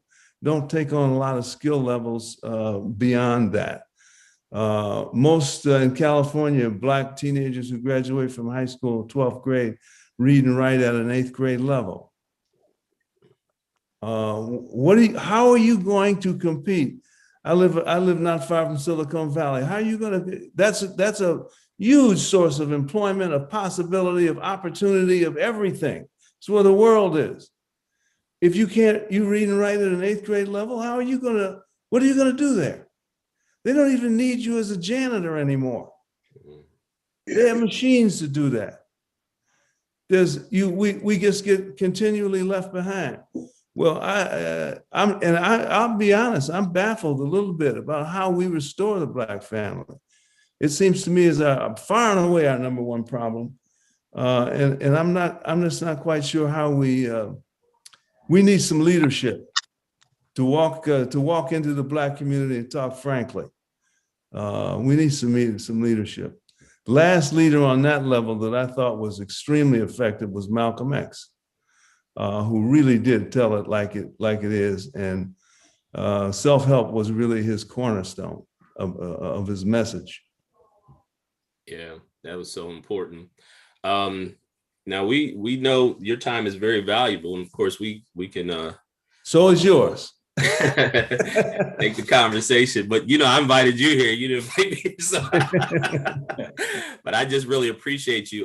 take on a lot of skill levels beyond that. Most in California, Black teenagers who graduate from high school, 12th grade, read and write at an 8th grade level. How are you going to compete? I live not far from Silicon Valley. How are you going to? That's a huge source of employment, of possibility, of opportunity, of everything. It's where the world is. If you read and write at an 8th grade level, what are you going to do there? They don't even need you as a janitor anymore. They have machines to do that. We just get continually left behind. Well, I'll be honest, I'm baffled a little bit about how we restore the Black family. It seems to me as far and away our number one problem, and I'm just not quite sure how we need some leadership to walk into the Black community and talk frankly. We need some leadership. The last leader on that level that I thought was extremely effective was Malcolm X, who really did tell it like it is, and self-help was really his cornerstone of his message. Yeah, that was so important. Now we know your time is very valuable, and of course we can. So is yours. Take the conversation, but I invited you here. You didn't invite me, so. But I just really appreciate you.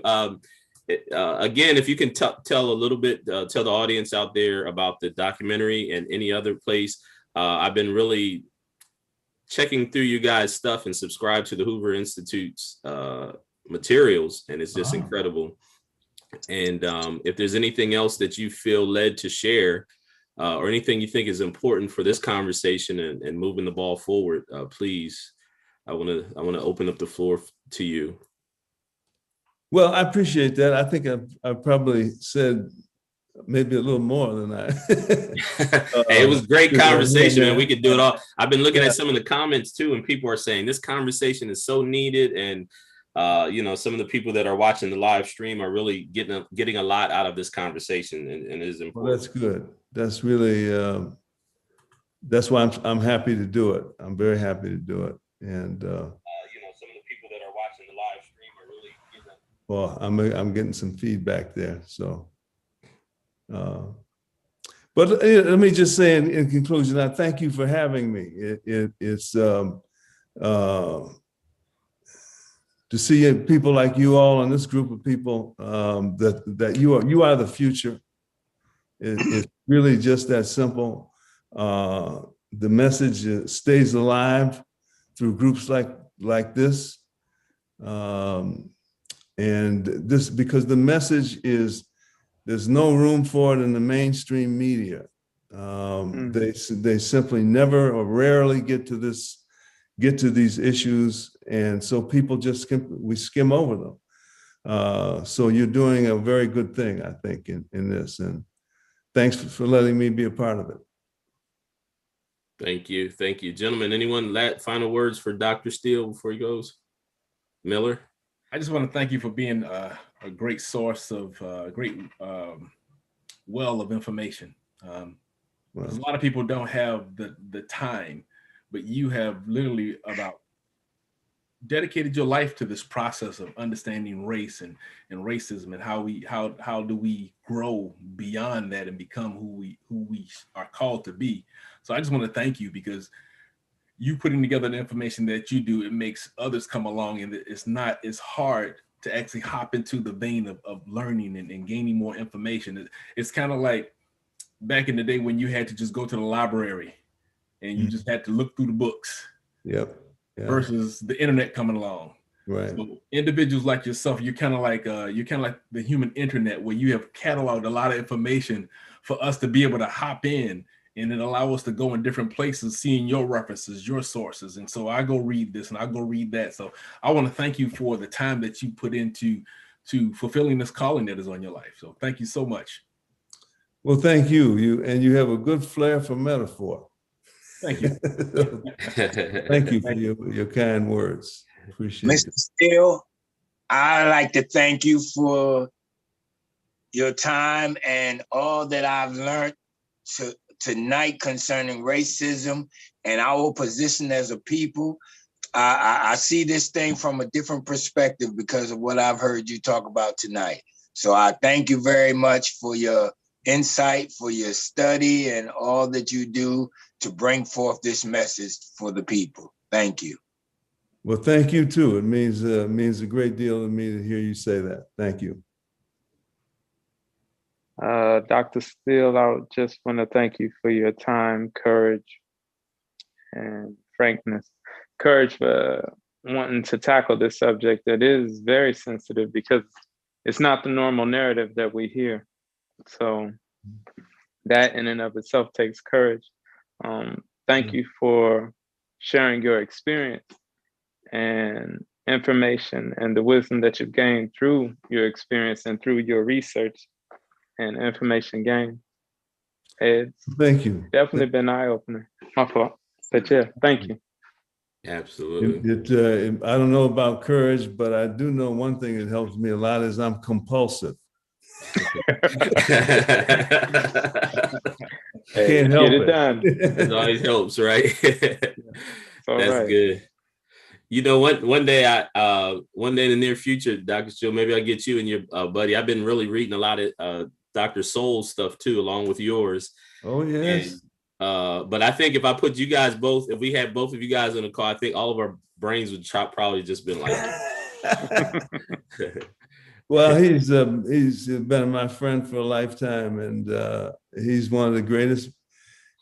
Again, if you can tell a little bit, tell the audience out there about the documentary and any other place. I've been really checking through you guys' stuff and subscribe to the Hoover Institute's materials, and it's just incredible. And if there's anything else that you feel led to share, or anything you think is important for this conversation and moving the ball forward, please, I want to open up the floor to you. Well, I appreciate that. I think I've probably said maybe a little more than that. Hey, it was great conversation, man. We could do it all. I've been looking at some of the comments too, and people are saying this conversation is so needed, and some of the people that are watching the live stream are really getting a lot out of this conversation, and it is important. Well, that's good. That's really that's why I'm happy to do it. I'm very happy to do it, and some of the people that are watching the live stream are really. Well, I'm getting some feedback there, so. But let me just say in conclusion, I thank you for having me. It's to see people like you all and this group of people, that you are the future. It's really just that simple. The message stays alive through groups like this, and this, because the message is, there's no room for it in the mainstream media. They simply never or rarely get to these issues, and so people just skim over them. So you're doing a very good thing, I think, in this, and thanks for letting me be a part of it. Thank you, gentlemen. Anyone final words for Dr. Steele before he goes? Miller. I just want to thank you for being a great source of great well of information. Because a lot of people don't have the time, but you have literally about dedicated your life to this process of understanding race and racism, and how do we grow beyond that and become who we are called to be. So I just want to thank you, because you putting together the information that you do, it makes others come along, and it's hard to actually hop into the vein of learning and gaining more information. It's kind of like back in the day when you had to just go to the library and you just had to look through the books. Yep. Versus the internet coming along. Right. So individuals like yourself, you're kind of like the human internet, where you have cataloged a lot of information for us to be able to hop in, and it allow us to go in different places, seeing your references, your sources. And so I go read this and I go read that. So I want to thank you for the time that you put into fulfilling this calling that is on your life. So thank you so much. Well, thank you. You have a good flair for metaphor. Thank you. Thank you for your kind words. Appreciate it. Mr. Steele, I'd like to thank you for your time and all that I've learned tonight concerning racism and our position as a people. I see this thing from a different perspective because of what I've heard you talk about tonight. So I thank you very much for your insight, for your study, and all that you do to bring forth this message for the people. Thank you. Well, thank you too. It means a great deal to me to hear you say that. Thank you. Dr. Steele, I just want to thank you for your time, courage, and frankness. Courage for wanting to tackle this subject that is very sensitive, because it's not the normal narrative that we hear. So that in and of itself takes courage. Thank you for sharing your experience and information and the wisdom that you've gained through your experience and through your research and information gained. It's thank you. Definitely been eye-opening. My fault. But yeah, thank you. Absolutely. I don't know about courage, but I do know one thing that helps me a lot is I'm compulsive. Can't help it. Done. It always helps, right? That's right. good. You know, one day in the near future, Dr. Steele, maybe I'll get you and your buddy. I've been really reading a lot of Dr. Soul's stuff too, along with yours. Oh yes. And, but I think if I put you guys both, if we had both of you guys in the car, I think all of our brains would probably just been like. Well, he's been my friend for a lifetime, and he's one of the greatest.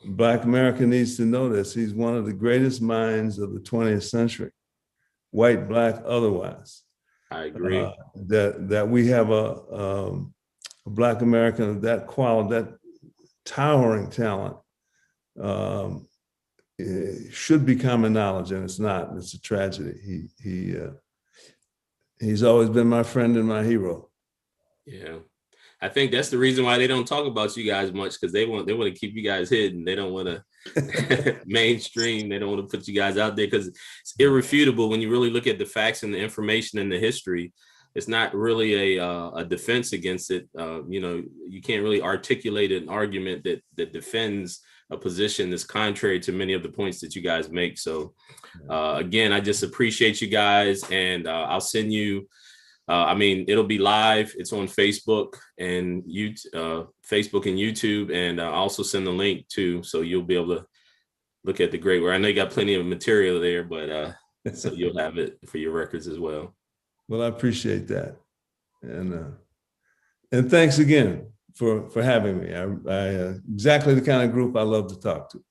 Black America needs to know this. He's one of the greatest minds of the 20th century, white, black, otherwise. I agree. That we have a Black American of that quality, that towering talent, should be common knowledge, and it's not. It's a tragedy. He's always been my friend and my hero. Yeah, I think that's the reason why they don't talk about you guys much, because they want to keep you guys hidden. They don't want to mainstream. They don't want to put you guys out there, because it's irrefutable when you really look at the facts and the information and the history. It's not really a defense against it. You know, you can't really articulate an argument that defends a position that's contrary to many of the points that you guys make. So again, I just appreciate you guys, and I'll send you I mean, it'll be live. It's on Facebook and YouTube, and I'll also send the link too, so you'll be able to look at the great work. I know you got plenty of material there, but so you'll have it for your records as well. Well, I appreciate that, and thanks again for having me. I exactly the kind of group I love to talk to.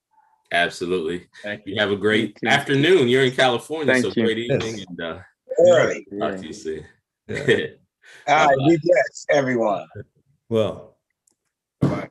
Absolutely. Thank you. Have a great afternoon. You're in California, so great evening. Yes. And Early. talk to you soon. Yeah. All right, be blessed, everyone. Well. Bye.